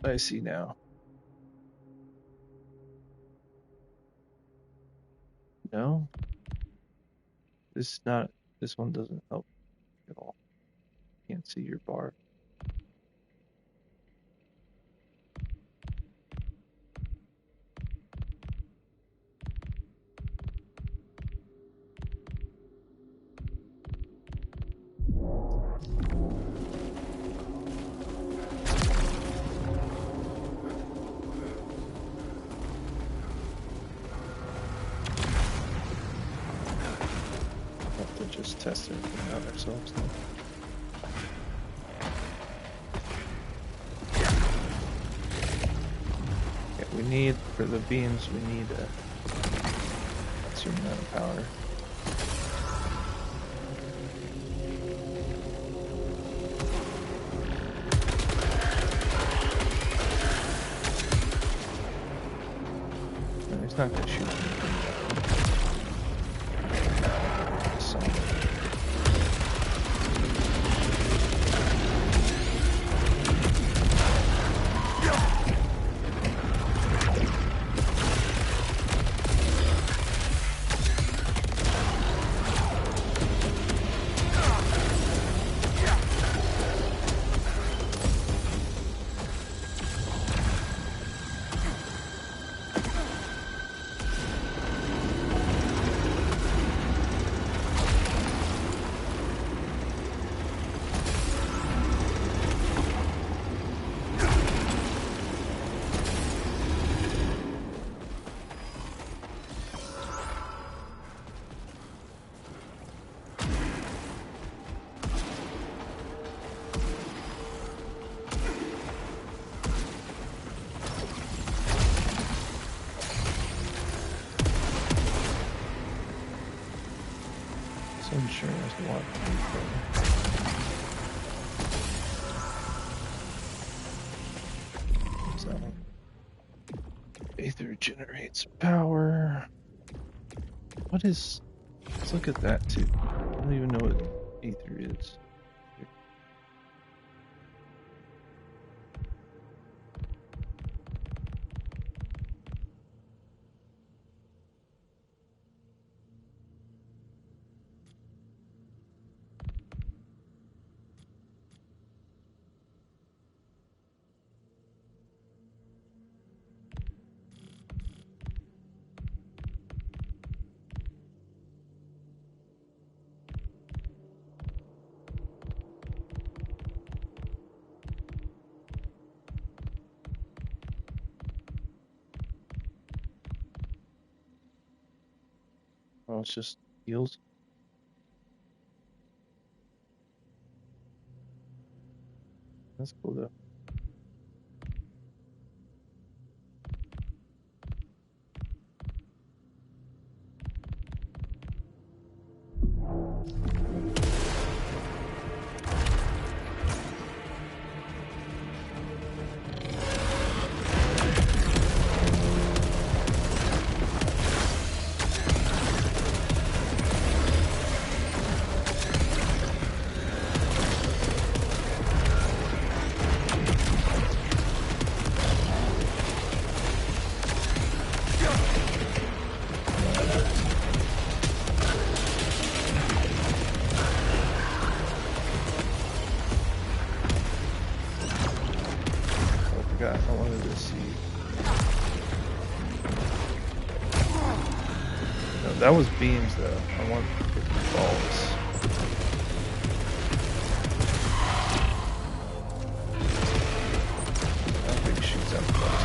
I see now. No? This one doesn't help at all. Can't see your bar. Have to just test everything out ourselves now. Okay, we need, for the beams, we need a certain amount of power. No, he's not going to shoot anything. I'm sure there's a lot of people. So, Aether generates power. What is... Let's look at that too. I don't even know what Aether is. Oh, it's just heals. That's cool though. I wanted to see. No, that was beams though. I want balls. I don't think it shoots out the balls.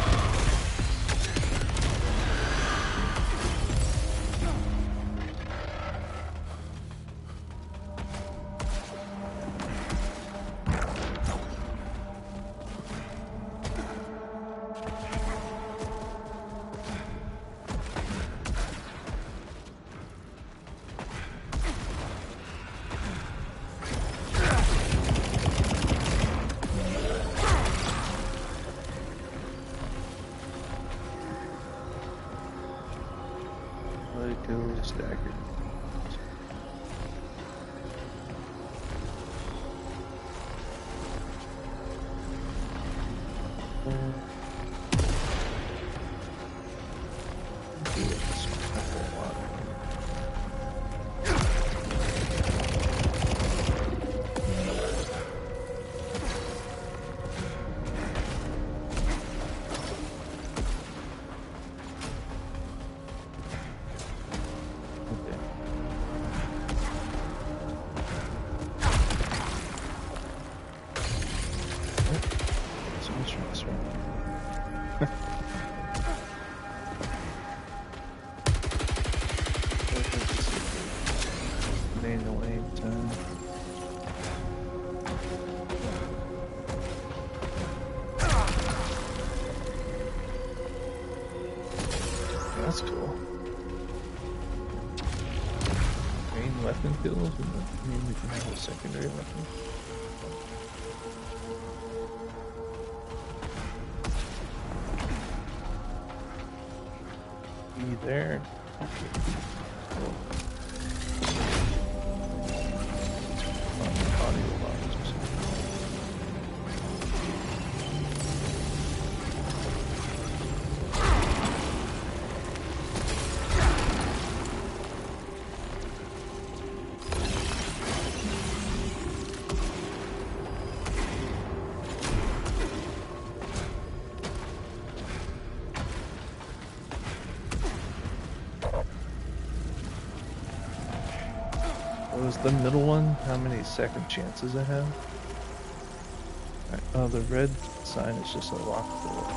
Melee kills, staggered. Manual aim time. That's cool. Main weapon kills, and I mean we can have a secondary weapon. Be there. What was the middle one? How many second chances I have? Right. Oh, the red sign is just a locked door.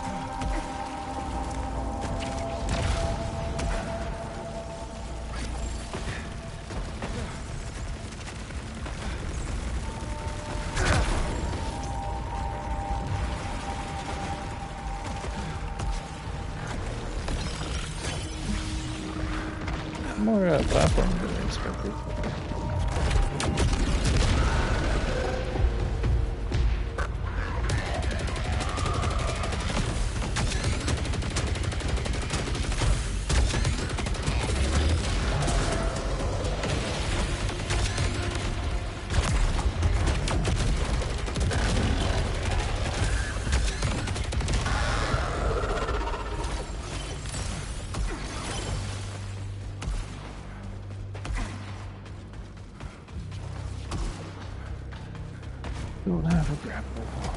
More platform than I expected. Don't have a grapple wall.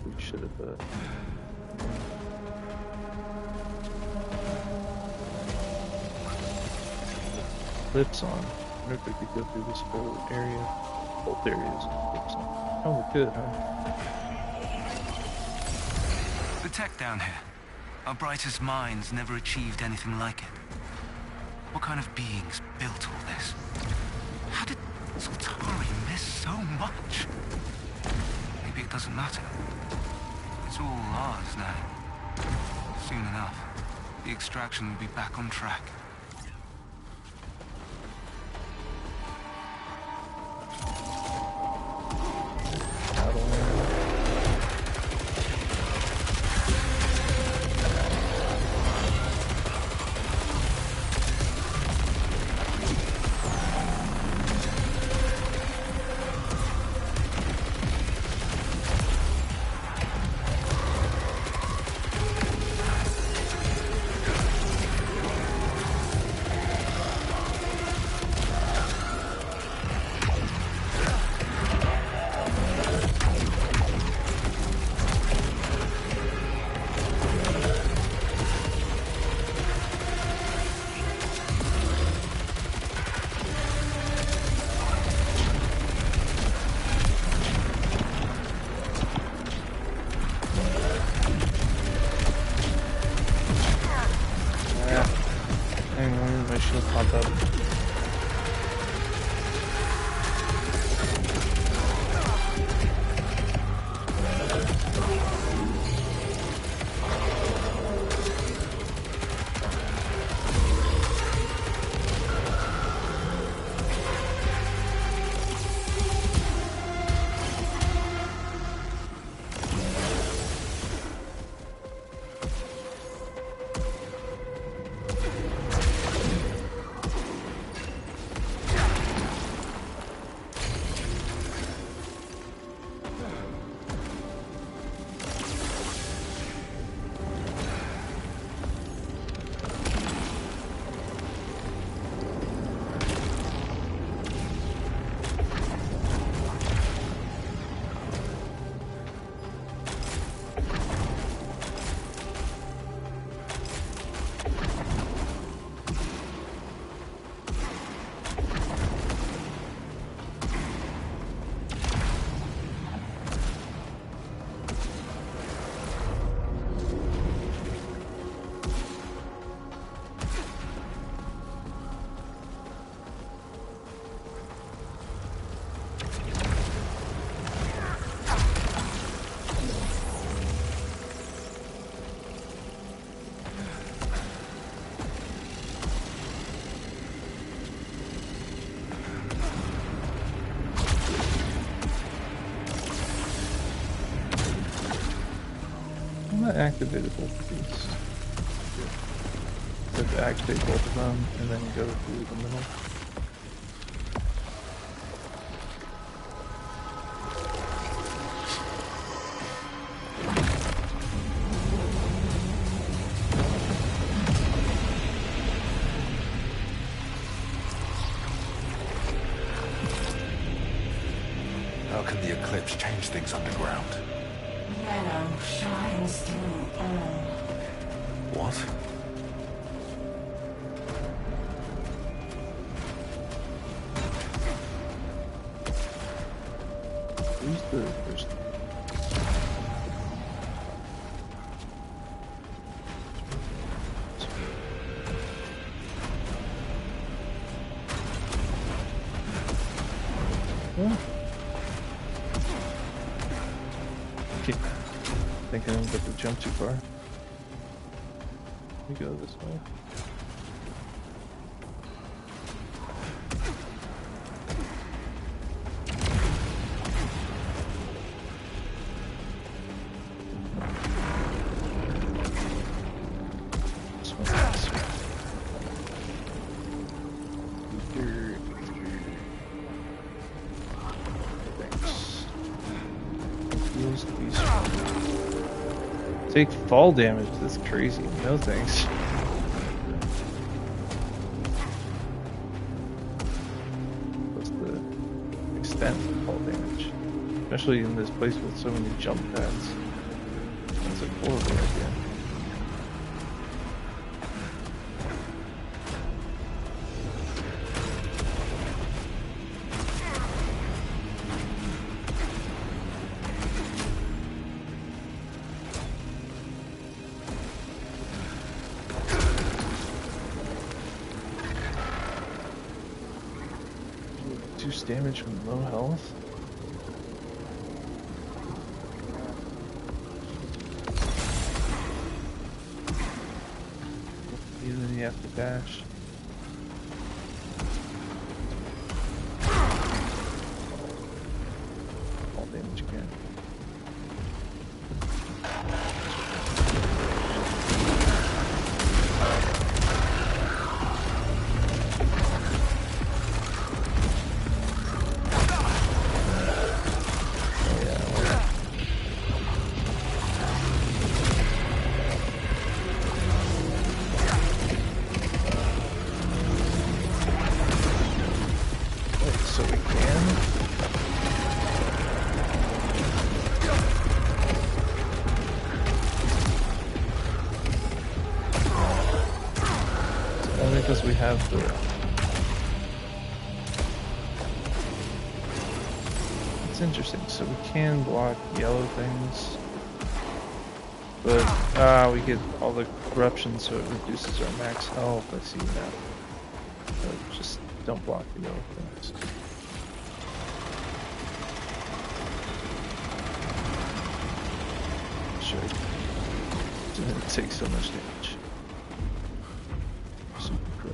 We should have eclipse on. I wonder if we could go through this whole area. Both areas with eclipse on. Oh, we could, huh? The tech down here. Our brightest minds never achieved anything like it. What kind of beings built all this? How did Sultari miss so much? Maybe it doesn't matter. It's all ours now. Soon enough, the extraction will be back on track. Activated both of these. Good. So to activate both of them, and then go through the middle. How can the eclipse change things underground? Yellow shines through all. What? Who's the first? What? Keep thinking I'm about to jump too far. We go this way. This one, this way. Thanks. Feels to be strong. Take fall damage, that's crazy. No thanks. What's the extent of fall damage? Especially in this place with so many jump pads. That's a horrible idea. Reduce damage from low health. Then you have to dash. All damage again. So we can. Only because we have the. It's interesting. So we can block yellow things, but we get all the corruption, so it reduces our max health. I see now. So just don't block the yellow things. Sure. Didn't take so much damage. Super cool.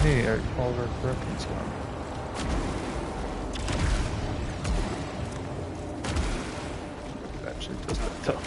Hey, all of our corruption's gone. It actually does that tough.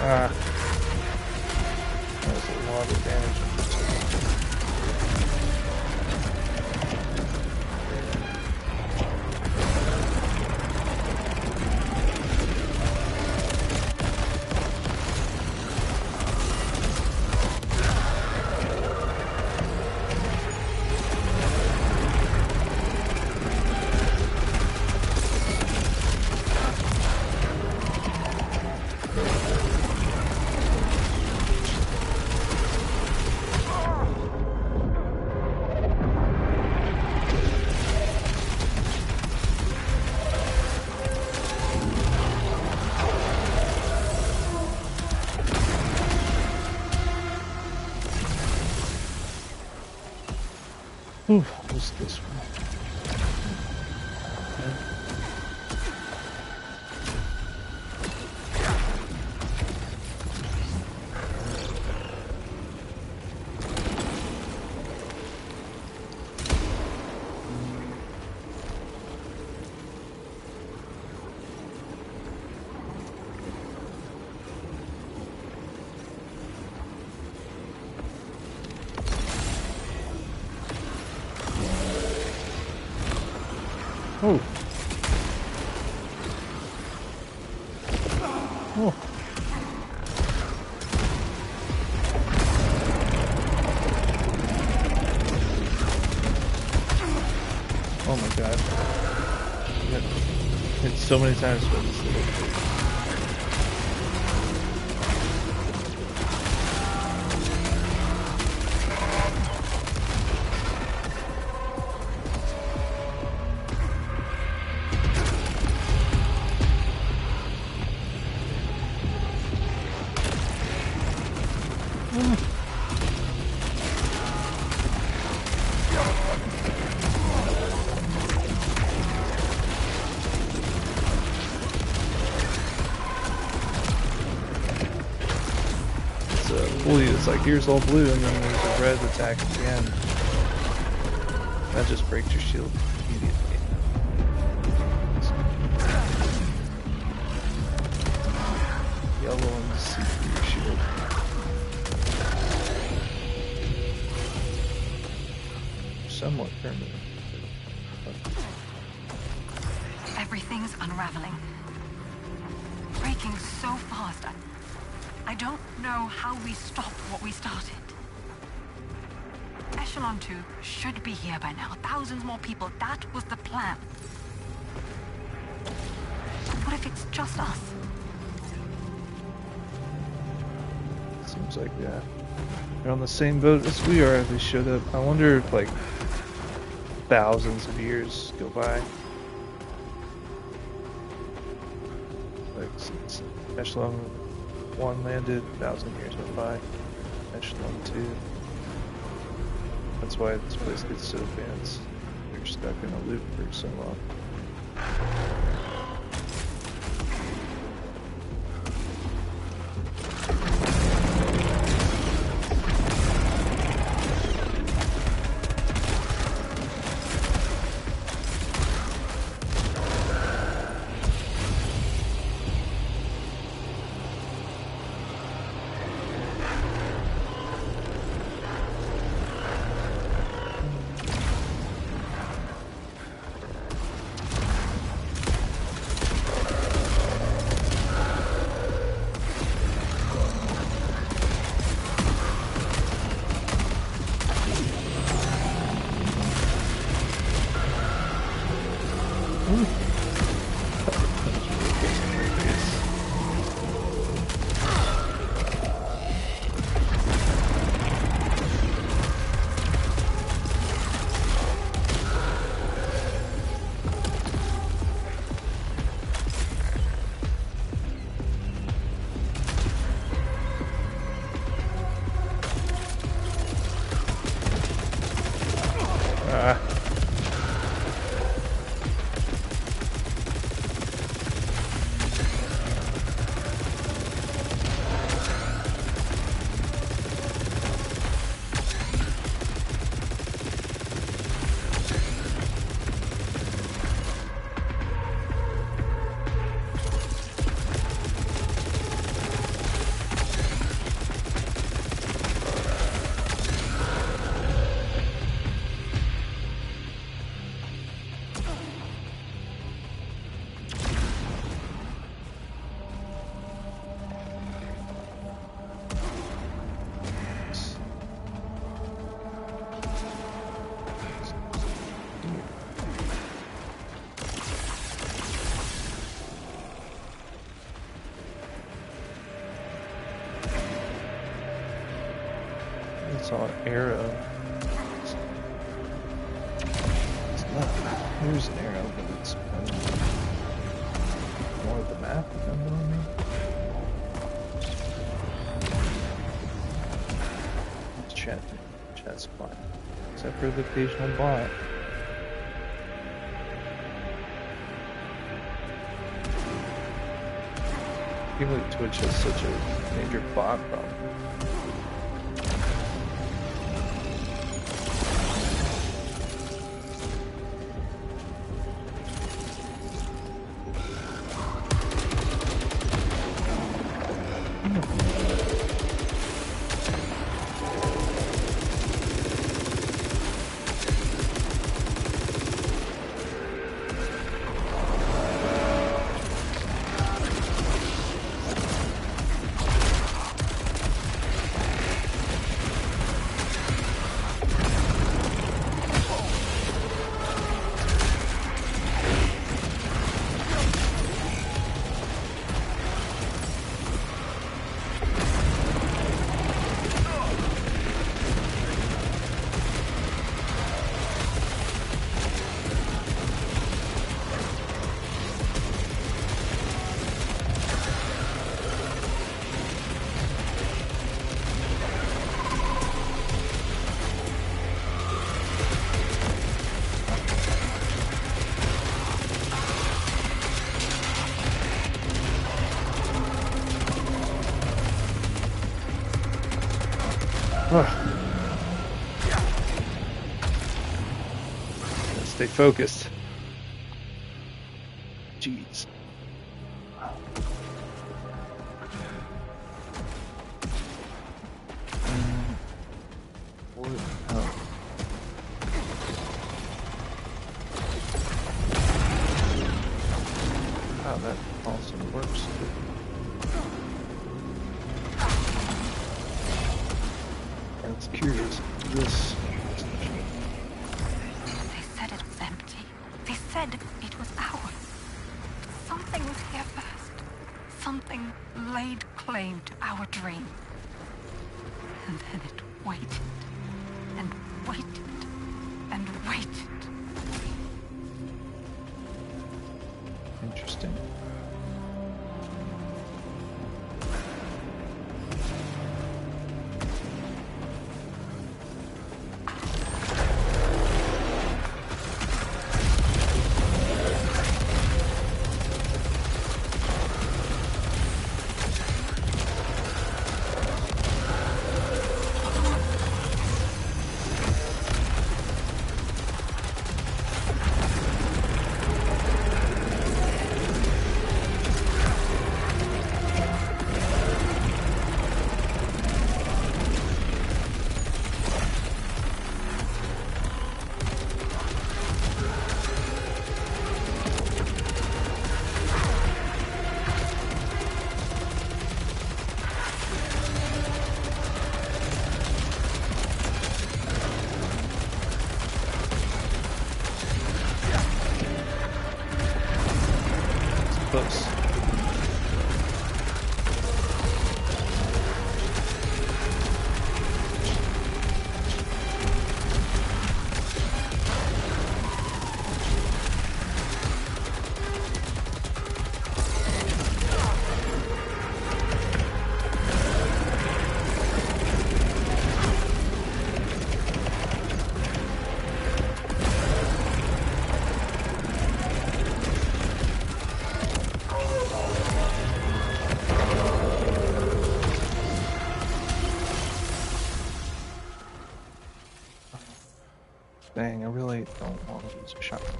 Ah. That was a lot of damage. Ooh, what's this one? Oh. Oh. Oh my god. I got hit so many times by this little thing. It's like, here's all blue, and then there's a red attack at the end. That just breaks your shield immediately. Yellow and see through your shield. Somewhat permanent. Everything's unraveling. Breaking so fast. I don't know how we stop what we started. Echelon 2 should be here by now. Thousands more people. That was the plan. What if it's just us? Seems like they're on the same boat as we are. They showed up. I wonder if like thousands of years go by. Like since Echelon 1 landed, 1,000 years went by. Echelon 2. That's why this place gets so advanced. They're stuck in a loop for so long. I saw an arrow. There's an arrow, but it's more of the map, if I'm knowing me. It's chat's fine. Except for the occasional bot. I feel like Twitch has such a major bot problem. Stay focused. Jeez. Wow, that also works. That's curious. This. They said it was empty. They said it was ours. Something was here first. Something laid claim to our dream. And then it waited. And waited. And waited. Interesting. Close. Dang, I really don't want to use a shotgun.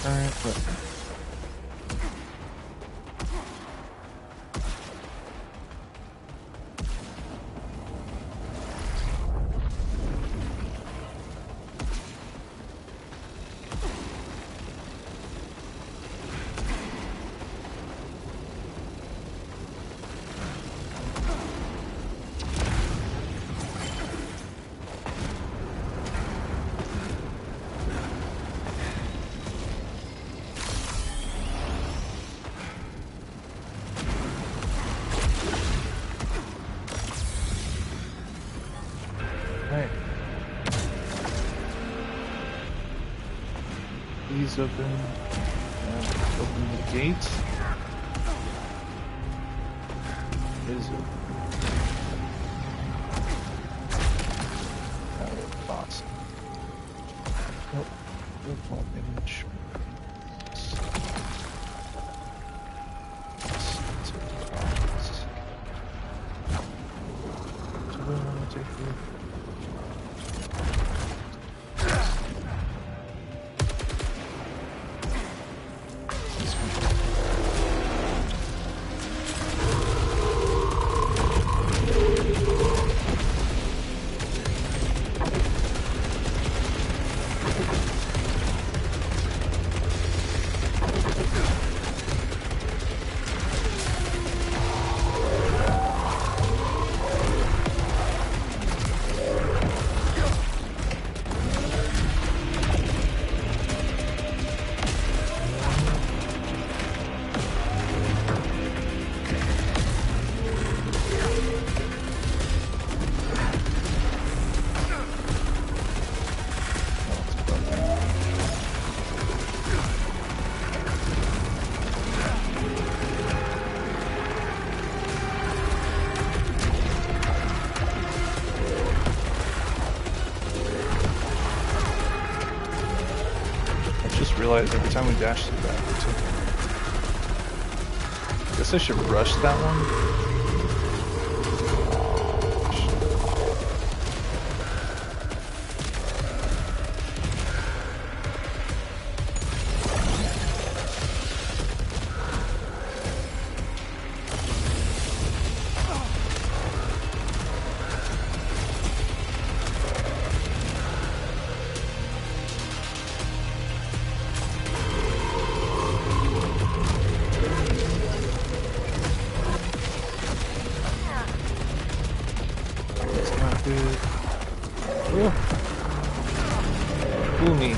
Alright, but is open. Open the gate. It is open. Boss. Nope. No fall damage. So we want to take the realize every time we dash through that, we're taking. Guess I should rush that one. Fool me.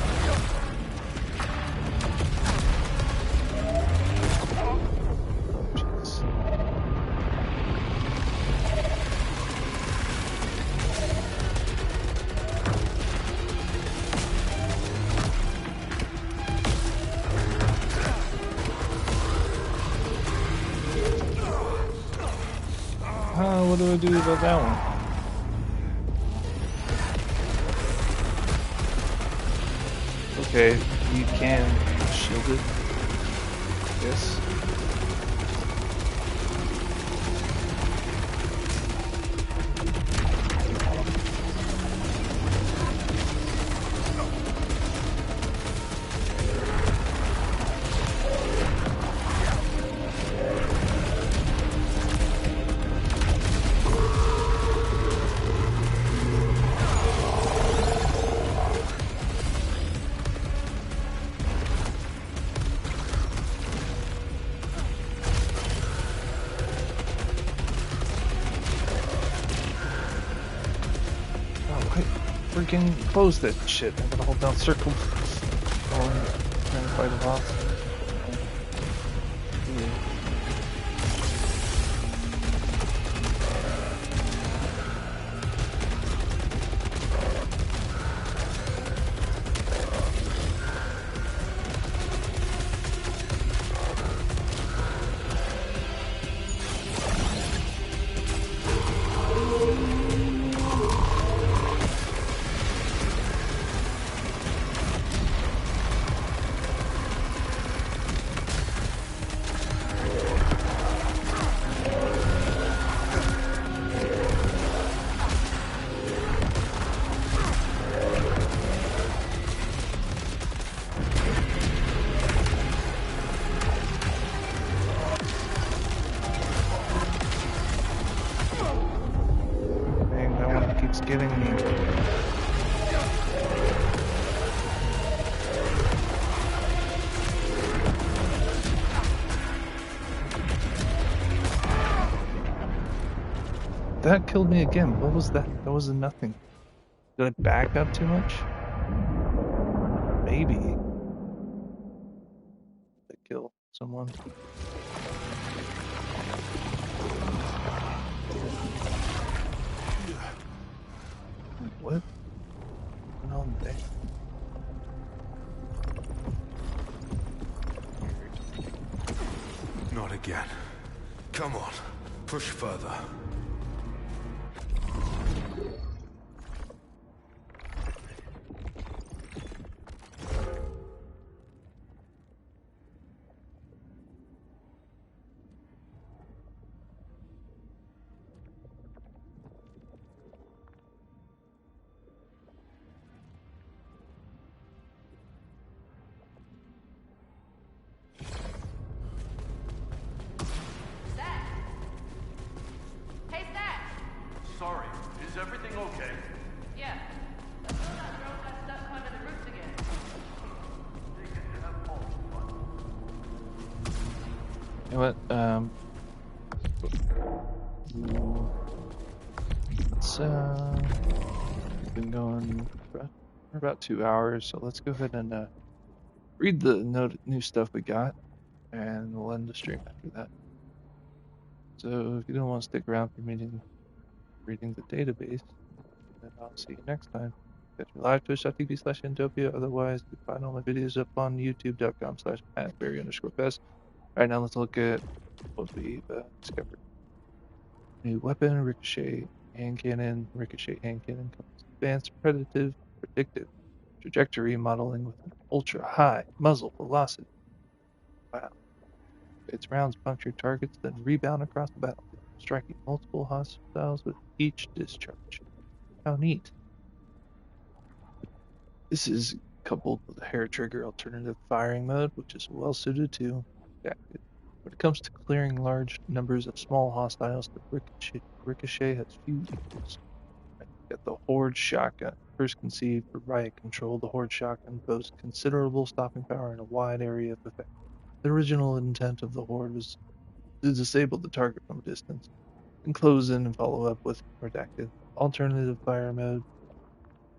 What do I do about that one? Okay, you can shield it. Yes. Freaking close that shit. I'm gonna hold down circle. Oh, I'm trying to fight him off. Getting me. That killed me again. What was that? That was a nothing. Did I back up too much? Maybe. Did I kill someone? What? What's going on there? again. Come on, push further. Sorry, is everything okay? Yeah. I thought that drone got stuck climbing the roots again. They get to have all fun. You know what? We've been going for about 2 hours, so let's go ahead and read the new stuff we got, and we'll end the stream after that. So if you don't want to stick around for reading the database, then I'll see you next time. Catch me live twitch.tv/Entopia. Otherwise, you can find all my videos up on youtube.com/@Barry_Best. Right now, let's look at what we've discovered. New weapon, ricochet hand cannon. Ricochet hand cannon comes advanced predictive trajectory modeling with an ultra high muzzle velocity. Wow. Its rounds puncture targets, then rebound across the battlefield, striking multiple hostiles with each discharge. How neat. This is coupled with a hair trigger alternative firing mode, which is well suited to active. When it comes to clearing large numbers of small hostiles, the Ricochet has few equals. Get the Horde shotgun. First conceived for riot control, the Horde shotgun boasts considerable stopping power and a wide area of effect. The original intent of the Horde was to disable the target from a distance, and close in and follow up with redacted. Alternative fire mode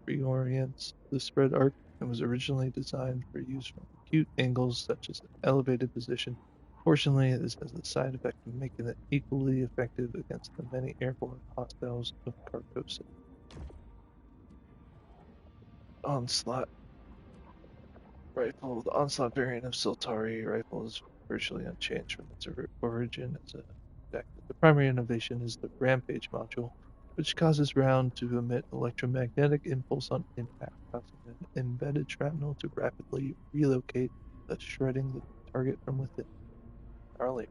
reorients the spread arc and was originally designed for use from acute angles such as an elevated position. Fortunately, this has the side effect of making it equally effective against the many airborne hostiles of Carcosa. Onslaught rifle. The Onslaught variant of Soltari rifle is virtually unchanged from its origin as a detective. The primary innovation is the Rampage module, which causes round to emit electromagnetic impulse on impact, causing an embedded shrapnel to rapidly relocate, thus shredding the target from within. Gnarly.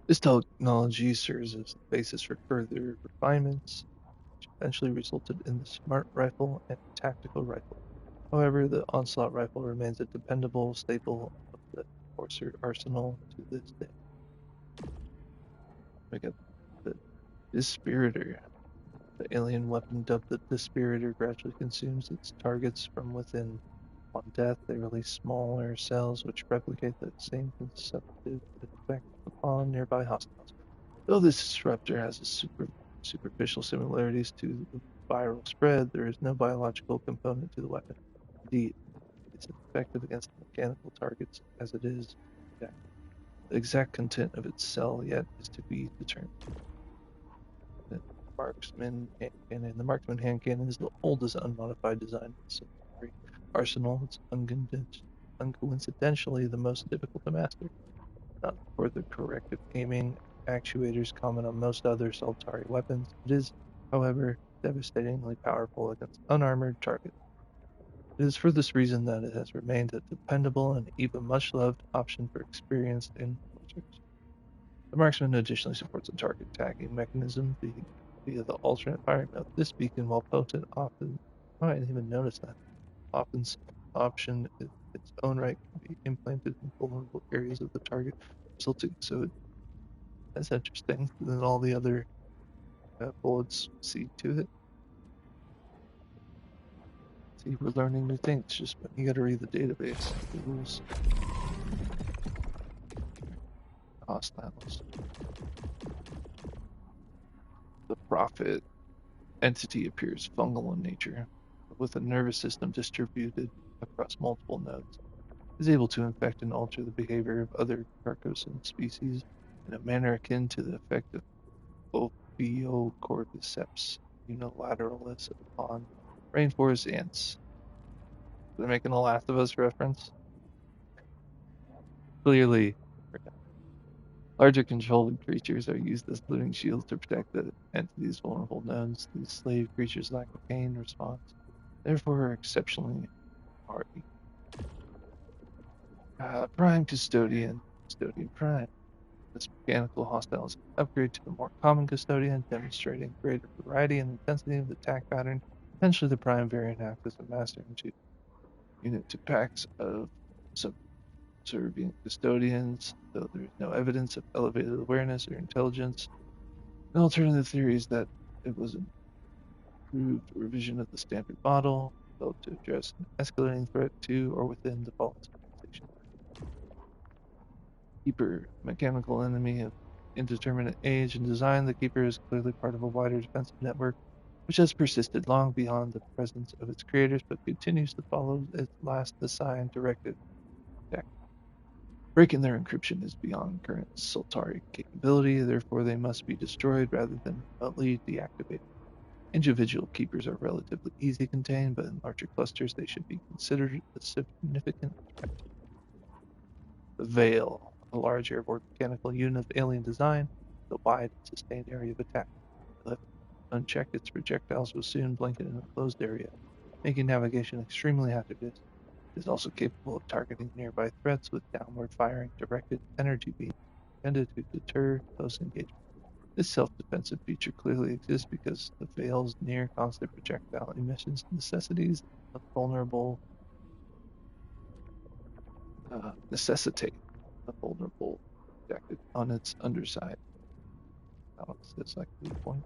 This technology serves as the basis for further refinements, which eventually resulted in the Smart Rifle and Tactical Rifle. However, the Onslaught rifle remains a dependable staple of the Enforcer arsenal to this day. We got the Dispiritor. The alien weapon dubbed the Dispiritor gradually consumes its targets from within. On death, they release smaller cells which replicate the same consumptive effect upon nearby hostiles. Though this disruptor has a superficial similarities to the viral spread, there is no biological component to the weapon. Indeed, it's effective against mechanical targets as it is reactive. The exact content of its cell yet is to be determined. The Marksman hand cannon. The Marksman hand cannon is the oldest unmodified design of the Solitary arsenal. It's uncoincidentally the most difficult to master. Not for the corrective aiming actuators common on most other Solitary weapons. It is, however, devastatingly powerful against unarmored targets. It is for this reason that it has remained a dependable and even much-loved option for experienced enforcers. The Marksman additionally supports a target tagging mechanism via the alternate firing mode. This beacon, while potent, often I didn't even notice that. Option in its own right can be implanted in vulnerable areas of the target, resulting. So that's interesting. Then all the other bullets see to it. See, we're learning new things. Just you got to read the database, the rules. Hostiles. The Prophet entity appears fungal in nature, but with a nervous system distributed across multiple nodes. It is able to infect and alter the behavior of other Carcosan species in a manner akin to the effect of Ophiocordyceps unilateralis upon rainforest ants. They're making a Last of Us reference. Clearly, Larger controlled creatures are used as living shields to protect the entity's vulnerable nodes. These slave creatures lack a pain response, therefore are exceptionally hardy. Prime Custodian, Custodian Prime. This mechanical hostile is an upgrade to the more common Custodian, demonstrating greater variety and intensity of the attack pattern. Eventually, the Prime variant acts as a master unit to packs of subservient Custodians, though there is no evidence of elevated awareness or intelligence. An alternative theory is that it was an improved revision of the standard model, built to address an escalating threat to or within the fallen civilization. Keeper, mechanical enemy of indeterminate age and design, the Keeper is clearly part of a wider defensive network which has persisted long beyond the presence of its creators but continues to follow its last assigned directive. Breaking their encryption is beyond current Sultari capability, therefore they must be destroyed rather than remotely deactivated. Individual keepers are relatively easy to contain, but in larger clusters they should be considered a significant threat. The Veil, a large airborne mechanical unit of alien design, with a wide and sustained area of attack. Left unchecked, its projectiles will soon blanket an enclosed area, making navigation extremely hazardous. It is also capable of targeting nearby threats with downward firing directed energy beams intended to deter close engagement. This self-defensive feature clearly exists because the Veil's near-constant projectile emissions necessitate a vulnerable protected on its underside. This like the point.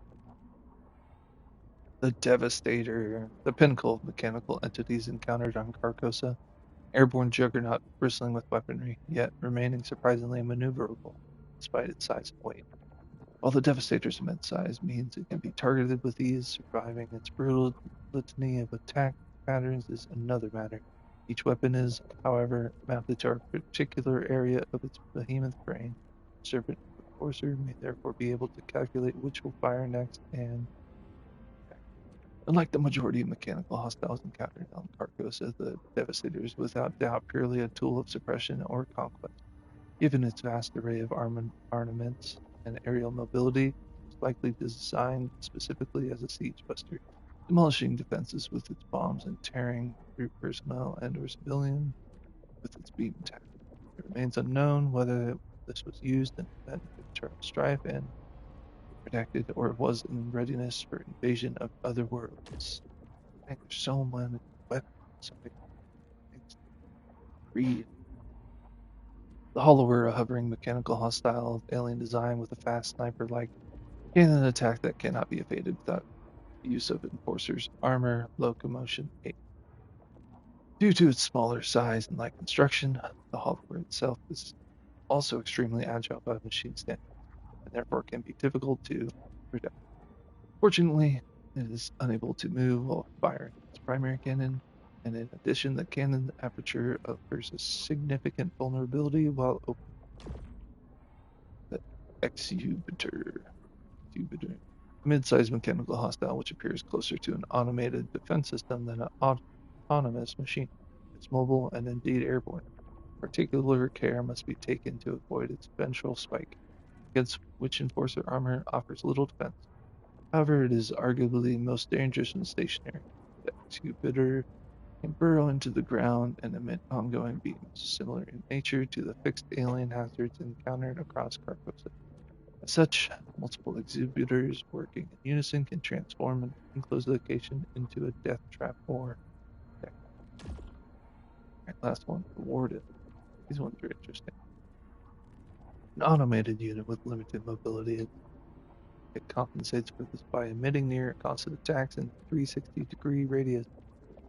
The Devastator, the pinnacle of mechanical entities encountered on Carcosa, airborne juggernaut bristling with weaponry, yet remaining surprisingly maneuverable despite its size and weight. While the Devastator's immense size means it can be targeted with ease, surviving its brutal litany of attack patterns is another matter. Each weapon is, however, mounted to a particular area of its behemoth brain. The Serpent Enforcer may therefore be able to calculate which will fire next and unlike the majority of mechanical hostiles encountered on Carcosa, the Devastator is without doubt purely a tool of suppression or conquest. Given its vast array of armaments and aerial mobility, it was likely designed specifically as a siege buster, demolishing defenses with its bombs and tearing through personnel and/or civilians with its beam attack. It remains unknown whether this was used in the event of internal strife and protected, or was in readiness for invasion of other worlds. There's so many weapons, so many things to read. The Hollower, a hovering mechanical hostile of alien design with a fast sniper-like cannon attack that cannot be evaded without the use of Enforcer's armor, locomotion, aid. Due to its smaller size and light construction, the Hollower itself is also extremely agile by machine standards, and therefore can be difficult to protect. Fortunately, it is unable to move while firing its primary cannon, and in addition, the cannon aperture offers a significant vulnerability while open. The Exubiter, a mid-sized mechanical hostile which appears closer to an automated defense system than an autonomous machine. It's mobile and indeed airborne. Particular care must be taken to avoid its ventral spike, against which Enforcer armor offers little defense. However, it is arguably most dangerous when stationary. The Exubiter can burrow into the ground and emit ongoing beams, similar in nature to the fixed alien hazards encountered across Carcosa. As such, multiple Exubitors working in unison can transform an enclosed location into a death trap or deck. Alright, last one, the Warden. These ones are interesting. An automated unit with limited mobility, it compensates for this by emitting near constant attacks in a 360-degree radius,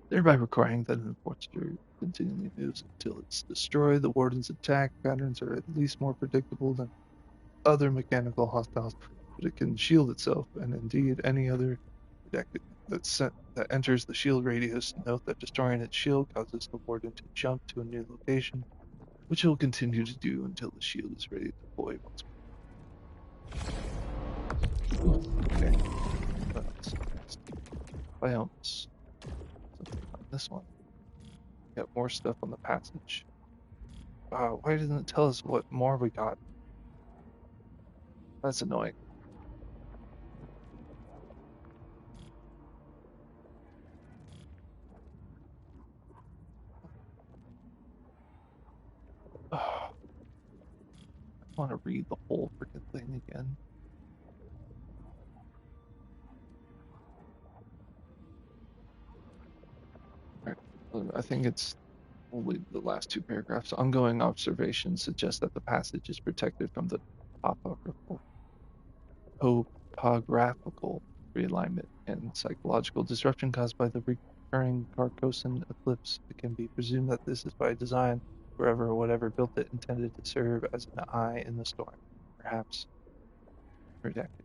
thereby requiring that an enforcer continually moves until it's destroyed. The Warden's attack patterns are at least more predictable than other mechanical hostiles, but it can shield itself, and indeed any other projectile that enters the shield radius. Note that destroying its shield causes the Warden to jump to a new location, which it will continue to do until the shield is ready to deploy once more. Okay, what else? Next. Biomes. Something on this one. Got more stuff on the passage. Wow, why doesn't it tell us what more we got? That's annoying. I want to read the whole freaking thing again. I think it's only the last two paragraphs. Ongoing observations suggest that the passage is protected from the topographical realignment and psychological disruption caused by the recurring Carcosan eclipse. It can be presumed that this is by design. Whoever or whatever built it intended to serve as an eye in the storm, perhaps protected.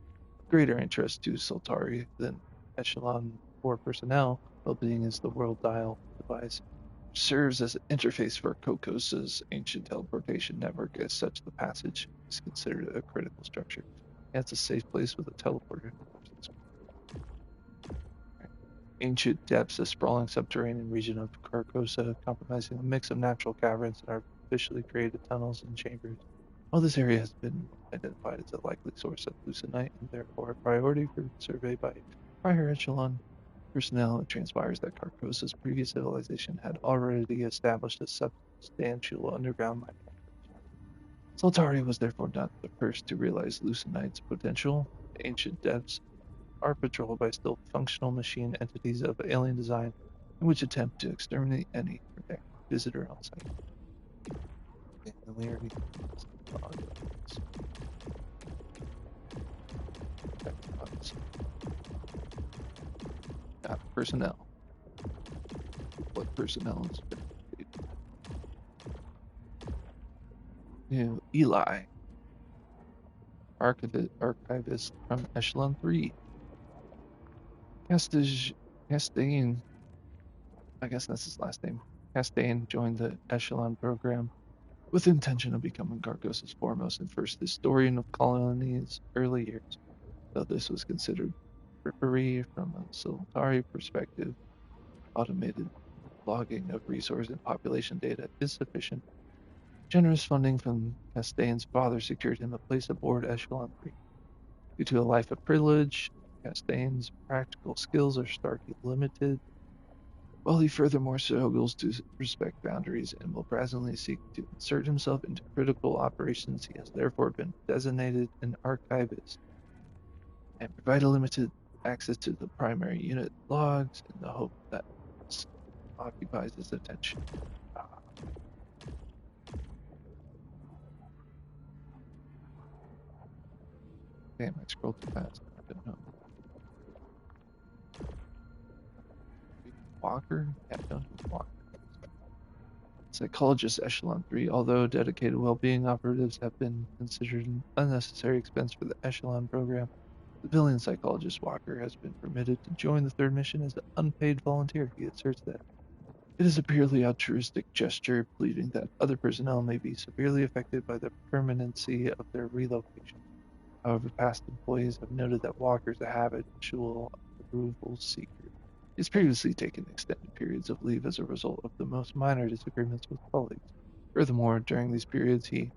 Greater interest to Soltari than Echelon 4 personnel, well-being is the world dial device, which serves as an interface for Kokosa's ancient teleportation network. As such, the passage is considered a critical structure. Yeah, it's a safe place with a teleporter. Ancient depths, a sprawling subterranean region of Carcosa, comprising a mix of natural caverns and artificially created tunnels and chambers. While this area has been identified as a likely source of Lucenite and therefore a priority for survey by higher echelon personnel, it transpires that Carcosa's previous civilization had already established a substantial underground mining operation. Soltari was therefore not the first to realize Lucenite's potential. The ancient depths are patrolled by still functional machine entities of alien design, in which attempt to exterminate any visitor on site. Familiarity. Personnel. What personnel is Eli, archivist from Echelon 3. Castaigne, I guess that's his last name. Castaigne joined the Echelon program with the intention of becoming Carcosa's foremost and first historian of colony's early years. Though this was considered frippery from a Solitari perspective, automated logging of resource and population data is sufficient. Generous funding from Castaigne's father secured him a place aboard Echelon 3. Due to a life of privilege, Castaigne's practical skills are starkly limited, while he furthermore struggles to respect boundaries and will presently seek to insert himself into critical operations. He has therefore been designated an archivist and provided limited access to the primary unit logs in the hope that this occupies his attention. Damn, I scrolled too fast. I don't know. Walker? Yeah, don't know Walker. Psychologists Echelon 3, although dedicated well-being operatives have been considered an unnecessary expense for the Echelon program, civilian psychologist Walker has been permitted to join the third mission as an unpaid volunteer. He asserts that it is a purely altruistic gesture, believing that other personnel may be severely affected by the permanency of their relocation. However, past employees have noted that Walker is a habitual approval seeker. He has previously taken extended periods of leave as a result of the most minor disagreements with colleagues. Furthermore, during these periods, he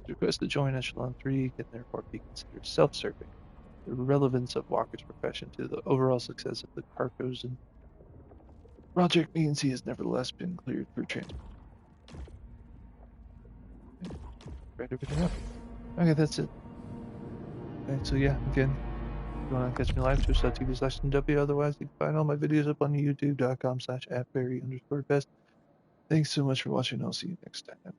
requests to join Echelon 3 can therefore be considered self-serving. The relevance of Walker's profession to the overall success of the Carcosan project means he has nevertheless been cleared for transport. Read everything up. Okay, that's it. Okay, so yeah, again, if you want to catch me live, twitch.tv/NW. Otherwise, you can find all my videos up on youtube.com/@berry_best. Thanks so much for watching. I'll see you next time.